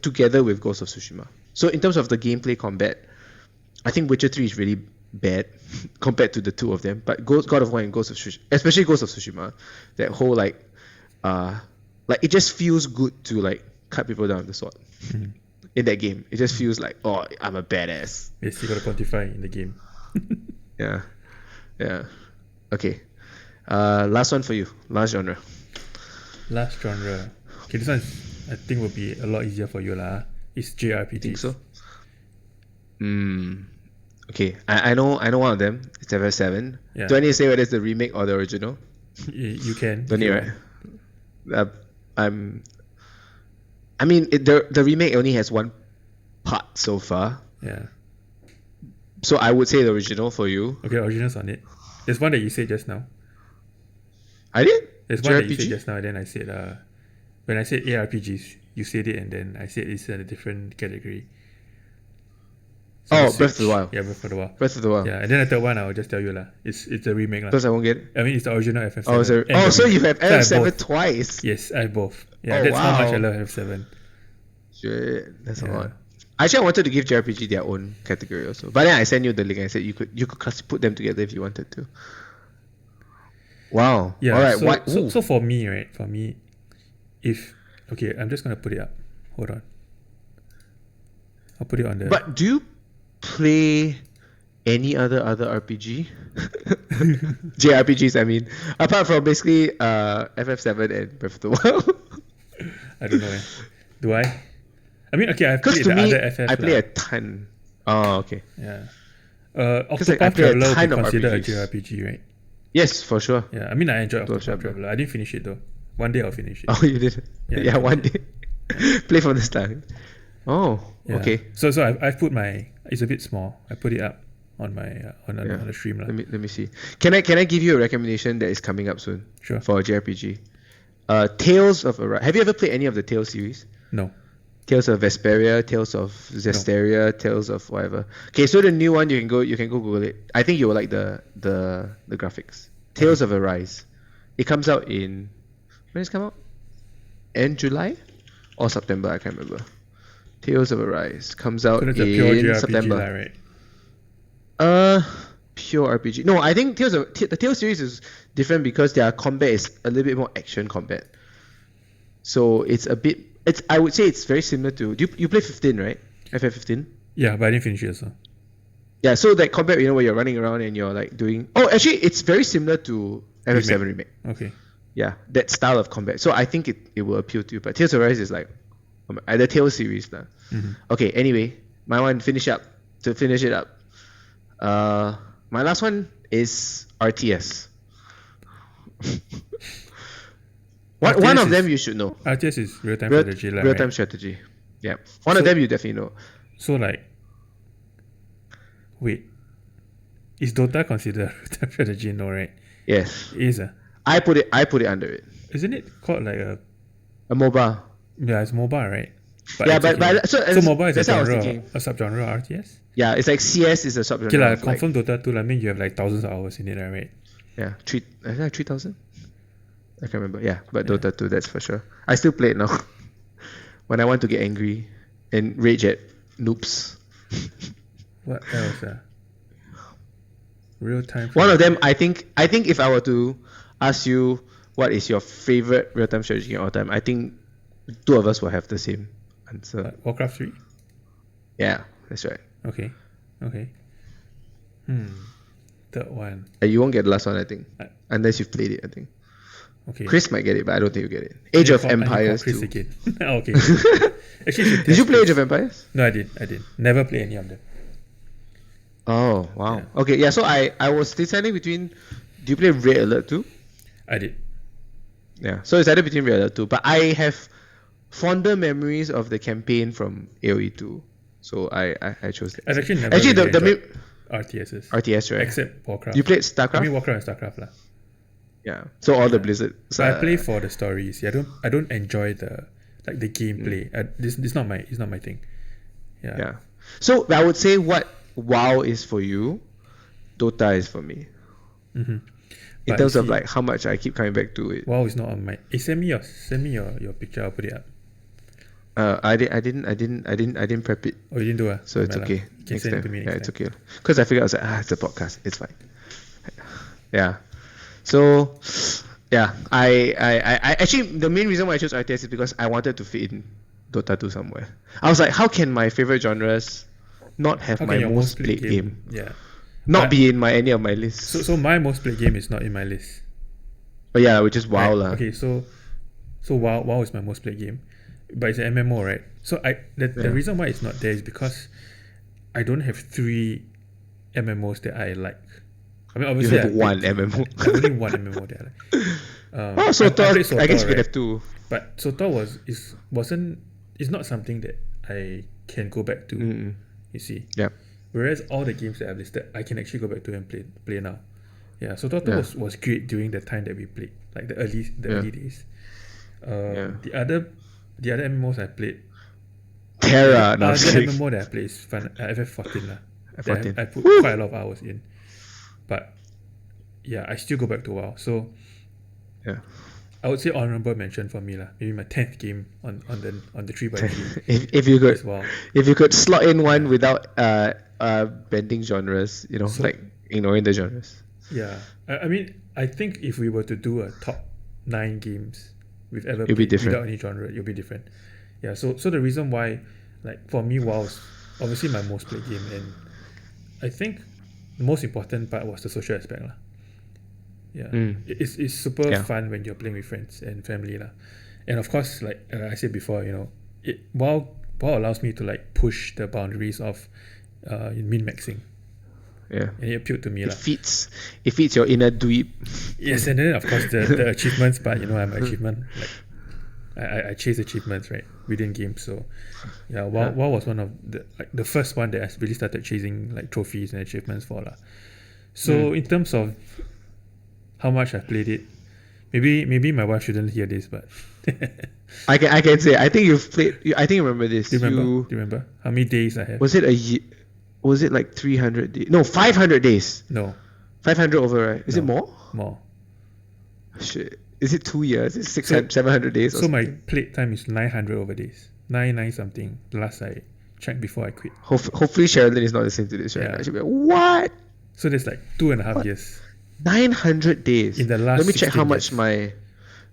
together with Ghost of Tsushima. So in terms of the gameplay combat, I think Witcher 3 is really bad compared to the two of them, but God of War and Ghost of Tsushima, especially Ghost of Tsushima, that whole like it just feels good to like cut people down with the sword. In that game, it just feels like, oh, I'm a badass. Yes, you gotta quantify in the game. Yeah. Okay, last one for you, last genre. Last genre. Okay, this one I think will be a lot easier for you lah. It's JRPG. Think so? Okay, I know one of them. It's FF7. Yeah. Do I need to say whether it's the remake or the original? You can. Don't need, right? I mean, the remake only has one part so far, Yeah. so I would say the original for you. Okay, originals on it. There's one that you said just now. I did. There's one that you said JRPG? just now, and then I said when I said ARPGs, you said it, and then I said it's in a different category. So Oh, we Breath of the switched. Wild. Yeah, Breath of the Wild. Breath of the Wild. Yeah, and then the third one I will just tell you lah. It's a remake lah. Because I won't get it. I mean, it's the original FF7. Oh, so, and the so you have remake. So I have FF7 both. twice. Yes, I have both. Yeah, Oh, that's how much I wow. love FF7. Shit, that's a Yeah. lot. Actually, I wanted to give JRPG their own category also, but then I sent you the link. I said you could put them together if you wanted to. Wow. Yeah. All right. So, what? so for me, right? For me, okay, I'm just gonna put it up. Hold on. I'll put it on the. But do you play any other RPG? JRPGs, I mean, apart from basically FF7 and Breath of the Wild. I don't know. Do I? I mean, okay, I've Because played to the me, other FF. I play lah. a ton. Oh, okay. Yeah. Because, like, I Octopath play a Traveler would ton be of considered a RPGs. JRPG, right? Yes, for sure. Yeah. I mean, I enjoyed Octopath Octopath Traveler. Traveler. I didn't finish it though. One day I'll finish it. Oh, you did? Yeah, Yeah, I one did. day. Play from the start. Oh, Yeah. okay. So I've put my. It's a bit small. I put it up on my on the stream lah. Let me see. Can I give you a recommendation that is coming up soon? Sure. For a JRPG. Tales of Arise. Have you ever played any of the Tales series? No. Tales of Vesperia, Tales of Zestiria, Tales of whatever. Okay, so the new one you can go Google it. I think you will like the graphics. Tales of Arise. It comes out in when does it come out? End July or September? I can't remember. Tales of Arise comes out So that's a pure in JRPG September. lah, right? Pure RPG. No, I think the Tales series is different because their combat is a little bit more action combat. So it's a bit. I would say it's very similar to. You play 15, right? FF15. Yeah, but I didn't finish it also. Yeah. So that combat, where you're running around and you're like doing. Oh, actually, it's very similar to FF7 remake. Okay. yeah, that style of combat. So I think it will appeal to you. But Tales of Rise is like the Tales series lah. Okay, anyway, my one finish it up. My last one is RTS. One of them you should know. RTS is real-time strategy, lah, Real-time right? strategy. Yeah. One of them you definitely know. So like, wait, is Dota considered real-time strategy? No, right? Yes. It is. I put it under it. Isn't it called like a? A MOBA. Yeah, it's mobile, right? Yeah, it's but so mobile is a that's what I was genre, thinking. a subgenre of RTS. Yeah, it's like CS is a subgenre. Okay, of, like, confirm Dota 2. I mean, you have like thousands of hours in it, right? yeah, is that 3,000? I can't remember. Yeah, but Dota 2, that's for sure. I still play it now. When I want to get angry and rage at noobs. What else? Real time. One of them, I think if I were to ask you what is your favorite real-time strategy of all time, I think two of us will have the same answer. Warcraft 3. Yeah, that's right. Okay. Third one. You won't get the last one, I think, I- unless you've played it. I think Okay. Chris might get it, but I don't think you get it. Age of Empires Chris 2. again. Okay. Actually, Did you play Age of Empires? No, I did. Never play any of them. Oh wow. Yeah. Okay, yeah. So I was deciding between. Do you play Red Alert 2? I did. Yeah. So it's either between Red Alert 2, but I have fonder memories of the campaign from AOE 2. So I chose that. I've actually never Actually, really the enjoyed RTSs. RTS, right? Except Warcraft. You played StarCraft? I mean Warcraft and StarCraft lah. Yeah. So all the Blizzard. So I play for the stories. Yeah, I don't enjoy the gameplay. This is not my thing. Yeah. Yeah. So I would say what WoW is for you, Dota is for me. Mm-hmm. In terms of like how much I keep coming back to it. WoW is not on my. Send me your picture. I'll put it up. I didn't prep it. Oh, you didn't do it. So it's okay. You can send it to me Yeah, next it's time. okay. Because I figured I was like, it's a podcast. It's fine. Yeah. So, yeah, I actually the main reason why I chose RTS is because I wanted to fit in Dota 2 somewhere. I was like, how can my favorite genres not have How my can your most played game Yeah. not be in any of my lists? So my most played game is not in my list. But yeah, which is WoW Right. lah. Okay, so WoW is my most played game, but it's an MMO, right? So the reason why it's not there is because I don't have 3 MMOs that I like. I mean, You obviously have I one played- MMO. I have only one MMO that I like. Oh, SOTOR. played SOTOR, I guess you could right? have 2. But SOTOR it's not something that I can go back to. Mm-mm. You see. Yeah. Whereas all the games that I've listed, I can actually go back to and play now. Yeah, so SOTOR Yeah. was great during the time that we played, like the early days. Yeah. The other MMOs I played. Terra. No, I'm The kidding. MMO that I played is FF14 lah. F14. I put Woo! quite a lot of hours in, but yeah, I still go back to WoW. So Yeah. I would say honorable mention for me lah. Maybe my 10th game on the 3x3 if you could is WoW. if you could slot in one without bending genres, So- like ignoring the genres. Yeah, I mean, I think if we were to do a top 9 games we've ever It'll be played different. without any genre, it'll be different. Yeah, so the reason why, like for me, WoW is obviously my most played game, and I think the most important part was the social aspect lah. Yeah, it's super Yeah. fun when you're playing with friends and family lah, and of course, like I said before, WoW allows me to like push the boundaries of min maxing, Yeah. and it appealed to me lah. It feeds your inner dweeb. Yes, and then of course the achievements, but I'm an achievement, like I chase achievements, right, within games. So yeah, WoW was one of the first one that I really started chasing like trophies and achievements for lah. So in terms of how much I've played it, maybe my wife shouldn't hear this, but I can say I think you've played. I think you remember this. do you remember how many days I have? Was it a year? Was it like 300 days? No, 500 days. No, 500 over, right? Is it No. more? more. Shit. Is it 2 years? Is it 600, 700 days? or So my something? play time is 900 over days. 9 something. The last I checked before I quit. Hopefully Sherilyn is not listening to this right Yeah. now. She'll be like, what? So there's like 2.5 years. 900 days. In the last Let me check how 16 much years.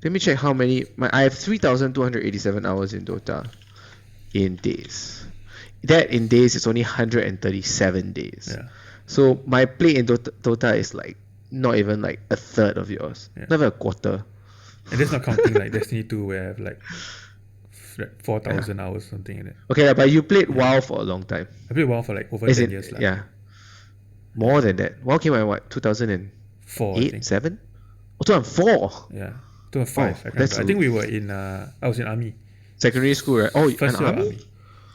Let me check how many. I have 3,287 hours in Dota in days. That in days is only 137 days. Yeah. So my play in Dota is like not even like a third of yours. Yeah. Not even a quarter. And that's not counting like Destiny 2 where I have like 4,000 hours, something like that. Okay, but you played WoW for a long time. I played WoW for like over As 10 in, years. yeah, more than that. WoW came out in what, 4, I 2008, think. 7? Oh, 2004. Yeah. 2005. I can't that's remember. I think we were in, I was in army. Secondary school, right? Oh, First an year of army? army.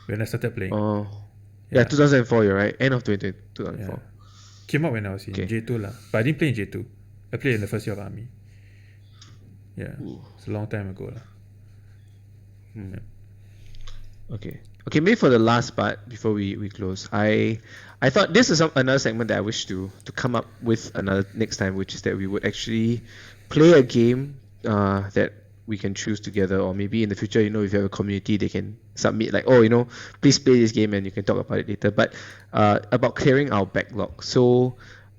When I started playing. Oh, yeah, 2004, you're right. End of 2004. Yeah. Came out when I was in Okay. J2 lah. But I didn't play in J2. I played in the first year of army. Yeah. Ooh. It's a long time ago lah. Okay. Okay, maybe for the last part before we close, I thought this is another segment that I wish to come up with another next time, which is that we would actually play a game that we can choose together, or maybe in the future, if you have a community, they can submit like, oh, please play this game and you can talk about it later. But about clearing our backlog. So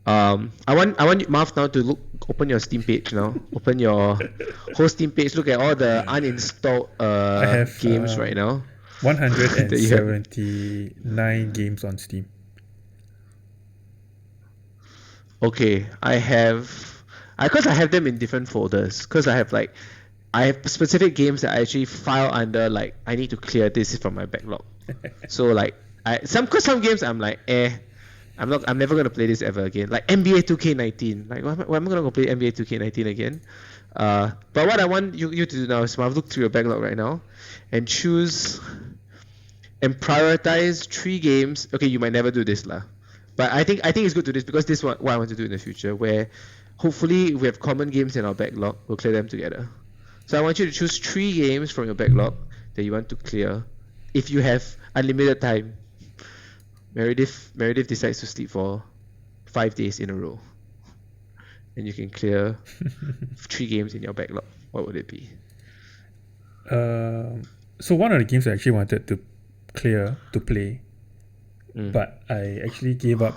I want Marv now to open your Steam page now. Open your whole Steam page. Look at all the uninstalled I have games right now. 179 games on Steam. Okay, because I have them in different folders. Because I have specific games that I actually file under like I need to clear this from my backlog. So like some games I'm like I'm never gonna play this ever again. Like NBA 2K19. Like why am I gonna go play NBA 2K19 again? But what I want you to do now is look through your backlog right now and choose and prioritize 3 games. Okay, you might never do this lah, but I think it's good to do this because this is what I want to do in the future, where hopefully we have common games in our backlog. We'll clear them together. So I want you to choose 3 games from your backlog that you want to clear. If you have unlimited time, Meredith decides to sleep for 5 days in a row, and you can clear 3 games in your backlog. What would it be? So one of the games I actually wanted to clear to play, but I actually gave up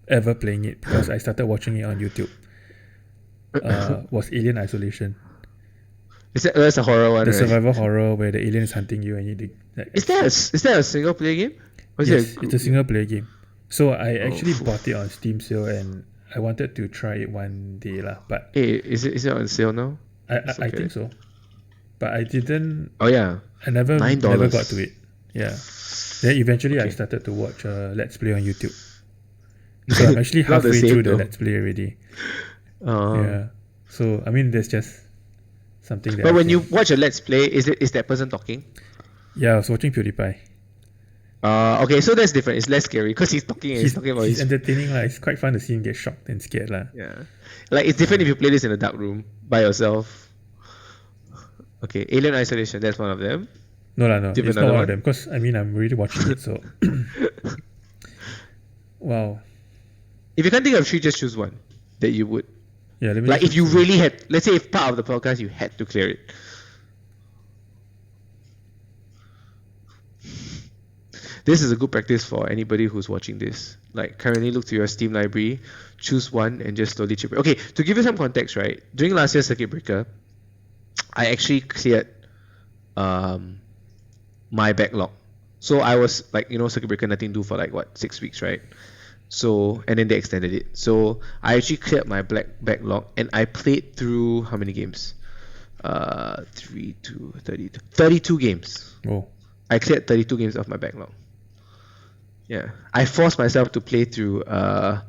ever playing it because I started watching it on YouTube. Was Alien Isolation. That's a horror one, The right? survival horror where the alien is hunting you and you need like, Is that a single player game? Or is yes, it it's a single player game. So I actually bought it on Steam sale and I wanted to try it one day lah. But Hey, is it on sale now? I think so. But I didn't. Oh yeah. I never $9. got to it. Yeah. Then eventually I Okay. started to watch Let's Play on YouTube. So I'm actually Not the halfway same through though. the Let's Play already. Yeah. So I mean, there's just something that. But I when can- you watch a Let's Play, is that person talking? Yeah, I was watching PewDiePie. Okay, so that's different. It's less scary because he's talking and he's talking about he's his. entertaining lah. It's quite fun to see him get shocked and scared lah. Yeah, like it's different if you play this in a dark room by yourself. Okay, Alien Isolation. That's one of them. No lah, no. Do you have It's not another one one? of them because I mean I'm really watching it. So wow. If you can't think of 3, just choose one that you would. Yeah, let me Like just- if you really had, let's say if part of the podcast you had to clear it. This is a good practice for anybody who's watching this. Like currently look to your Steam library, choose one and just slowly chip it. Okay, to give you some context, right? During last year's circuit breaker, I actually cleared my backlog. So I was like, circuit breaker nothing to do for like 6 weeks, right? So and then they extended it. So I actually cleared my backlog and I played through how many games? 32 games. Oh. I cleared 32 games off my backlog. Yeah, I forced myself to play through the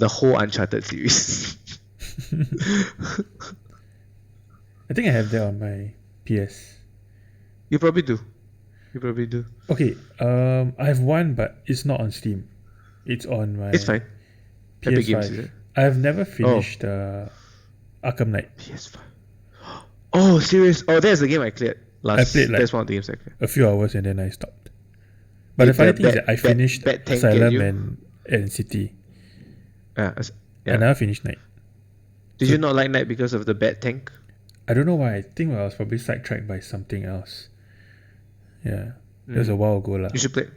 whole Uncharted series. I think I have that on my PS. You probably do. Okay, I have one, but it's not on Steam. It's on my It's fine. Epic Games, is PS5. it? I have never finished Arkham Knight. PS5. Oh, serious? Oh, that's the game I cleared last. I played, like, that's one of the games I cleared. A few hours and then I stopped. But the Did funny the thing is bat- that I bat- finished bat tank get Asylum you? and City. Yeah. I never finished Night. Did you not like Night because of the bad tank? I don't know why. I think I was probably sidetracked by something else. Yeah. It was a while ago lah. You should play.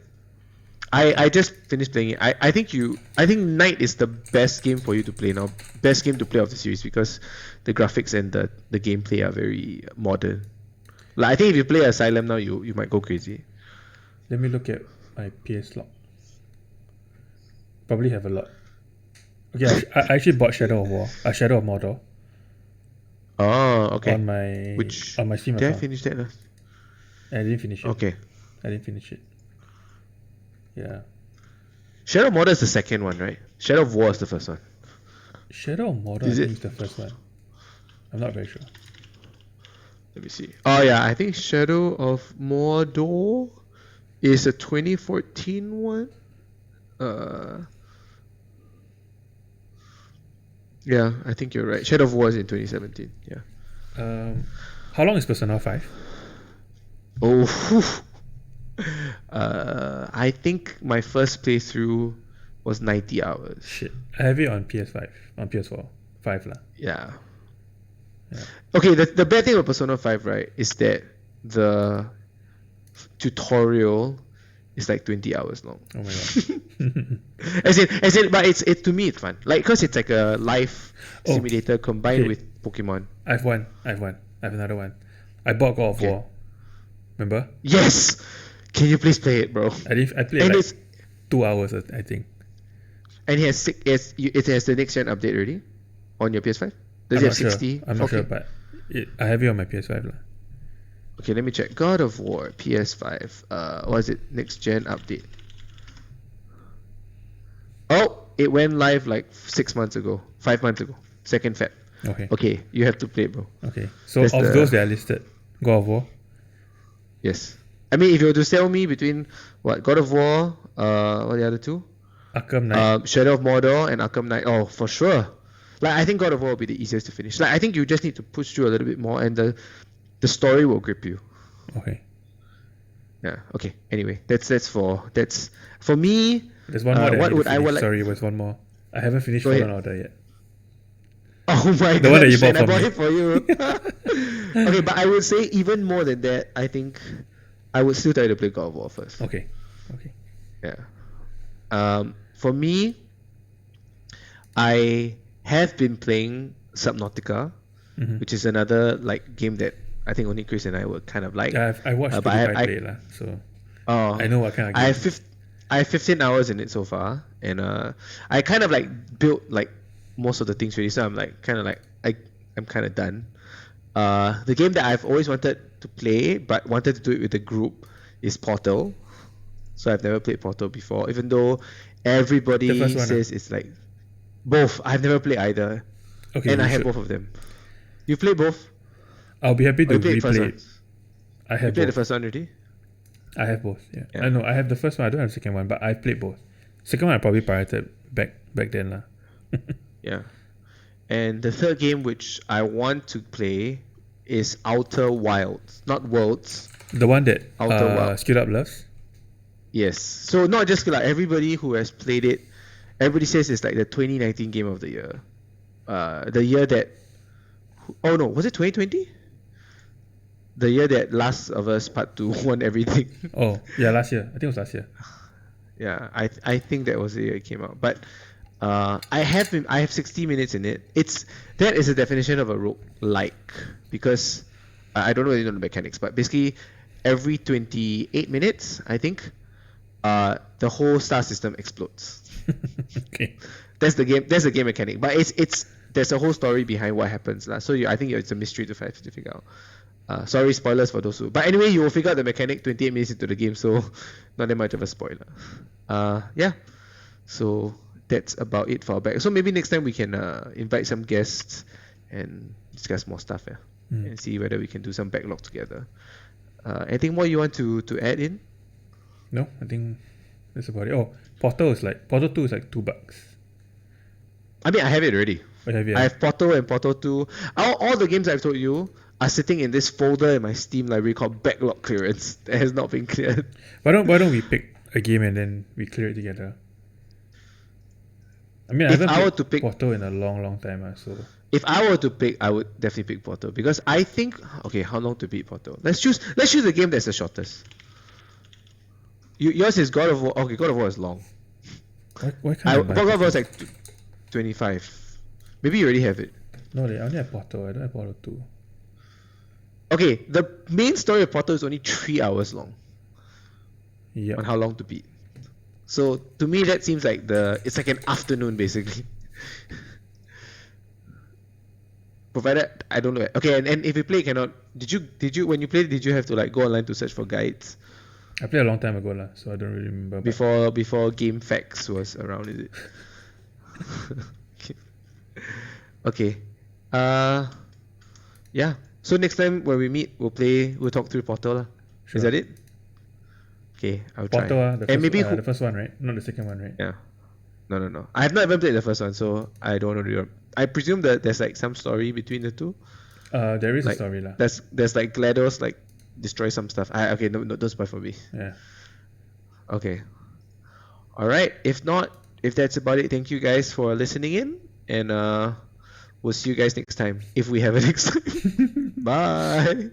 I just finished playing it. I think Night is the best game for you to play now. Best game to play of the series because the graphics and the gameplay are very modern. Like I think if you play Asylum now, you might go crazy. Let me look at my PS log. Probably have a lot. Okay, I actually bought Shadow of Mordor. Oh, okay. on my Which on my Steam did I account. finish that? I didn't finish it. Okay. I didn't finish it. Yeah. Shadow of Mordor is the second one, right? Shadow of War is the first one. Shadow of Mordor, Is I it? think, is the first one. I'm not very sure. Let me see. Oh yeah, I think Shadow of Mordor is a 2014 one. Yeah, I think you're right. Shadow of War is in 2017. Yeah. How long is Persona 5? Oh, whew. I think my first playthrough was 90 hours. Shit. I have it on PS5. On PS4. 5 lah. Yeah. Yeah. Okay, the bad thing about Persona 5, right, is that the tutorial is like 20 hours long. Oh my god. But it's to me it's fun. Like, because it's like a life Oh, simulator combined okay. with Pokemon. I've won. I have another one. I bought God of Okay. War. Remember? Yes! Can you please play it, bro? I played And like it's 2 hours, I think. and it has the next gen update already on your PS5. Does I'm it not have 60? sure. I'm not sure, Okay. but I have it on my PS5 lah. Okay, let me check. God of War PS5. What is it? Next gen update. Oh, it went live like 6 months ago, 5 months ago, 2nd Feb. Okay. Okay, you have to play, bro. Okay. So That's of the- those that are listed, God of War. Yes. I mean, if you were to sell me between what God of War, what are the other two? Arkham Knight. Shadow of Mordor and Arkham Knight. Oh, for sure. Like, I think God of War will be the easiest to finish. Like, I think you just need to push through a little bit more, and the story will grip you. Okay. Yeah. Okay. Anyway, that's for me. There's one more that what I need would to I finish. would like? Sorry, there's one more. I haven't finished Go Fallen ahead. Order yet. Oh my The one that you gosh, bought and I for bought me. it for you. Okay, but I would say even more than that, I think I would still try to play God of War first. Okay. Okay. Yeah. For me, I have been playing Subnautica, Mhm. which is another like game that I think only Chris and I would kind of like. Yeah, I watched but I- PewDiePie I- play lah, so Oh, I know what kind of I game. have 15 hours in it so far, and I kind of like built like most of the things ready. So I'm like kind of like I'm kind of done. The game that I've always wanted to play but wanted to do it with a group is Portal. So I've never played Portal before, even though everybody The first one, says it's like both. I've never played either, Okay, and I you have should. both of them. You played both? I'll be happy Or to you played the first replay one? it. I You have played the both. first one already? I have both. Yeah. Yeah. I know. I have the first one. I don't have the second one, but I played both. Second one I probably pirated back then lah. Yeah. And the third game which I want to play is Outer Wilds, not Worlds. The one that Outer Wild. Skilled Up loves. Yes. So not just like everybody who has played it, everybody says it's like the 2019 game of the year. The year that oh no, was it 2020? The year that Last of Us Part 2 won everything. Oh yeah, last year. I think it was last year. Yeah, I think that was the year it came out. But I have 60 minutes in it. That is a definition of a roguelike because I don't know really know the mechanics, but basically every 28 minutes, I think, the whole star system explodes. Okay. That's the game mechanic. But there's a whole story behind what happens. So I think it's a mystery to figure out. Sorry, spoilers for those who. But anyway, you will figure out the mechanic 28 minutes into the game, so not that much of a spoiler. Yeah. So that's about it for our back. So maybe next time we can invite some guests and discuss more stuff, yeah, and see whether we can do some backlog together. Anything more you want to add in? No, I think that's about it. Oh, Portal 2 is like $2. I mean, I have it already. What have you? I have Portal and Portal 2. All the games I've told you are sitting in this folder in my Steam library called backlog clearance that has not been cleared. Why don't we pick a game and then we clear it together? I mean, I If haven't I were played to pick- Portal in a long time, so If I were to pick, I would definitely pick Portal because I think how long to beat Portal? Let's choose the game that's the shortest. Yours is God of War. Okay, God of War is long. why can't I buy God of War is Portal? like 25. Maybe you already have it. No, I only have Portal. I don't have Portal 2. Okay, the main story of Portal is only 3 hours long Yeah. on how long to beat. So to me that seems like it's like an afternoon basically. provided I don't know. Okay, and if you play cannot. Did you when you played did you have to like go online to search for guides I played a long time ago lah, so I don't really remember. But before Game Facts was around? Is it? Okay. Yeah. So next time when we meet, we'll talk through Portal lah. sure. Is that it? Okay, I'll try. Portal, And maybe the first one, right? Not the second one, right? yeah. No. I have not even played the first one, so I don't know. I presume that there's like some story between the two. There is a Like story lah. there's like GLaDOS like destroy some stuff. Okay, no, don't spoil for me. Yeah. Okay. All right. If not, if that's about it, thank you guys for listening in, and we'll see you guys next time if we have it next time. Bye.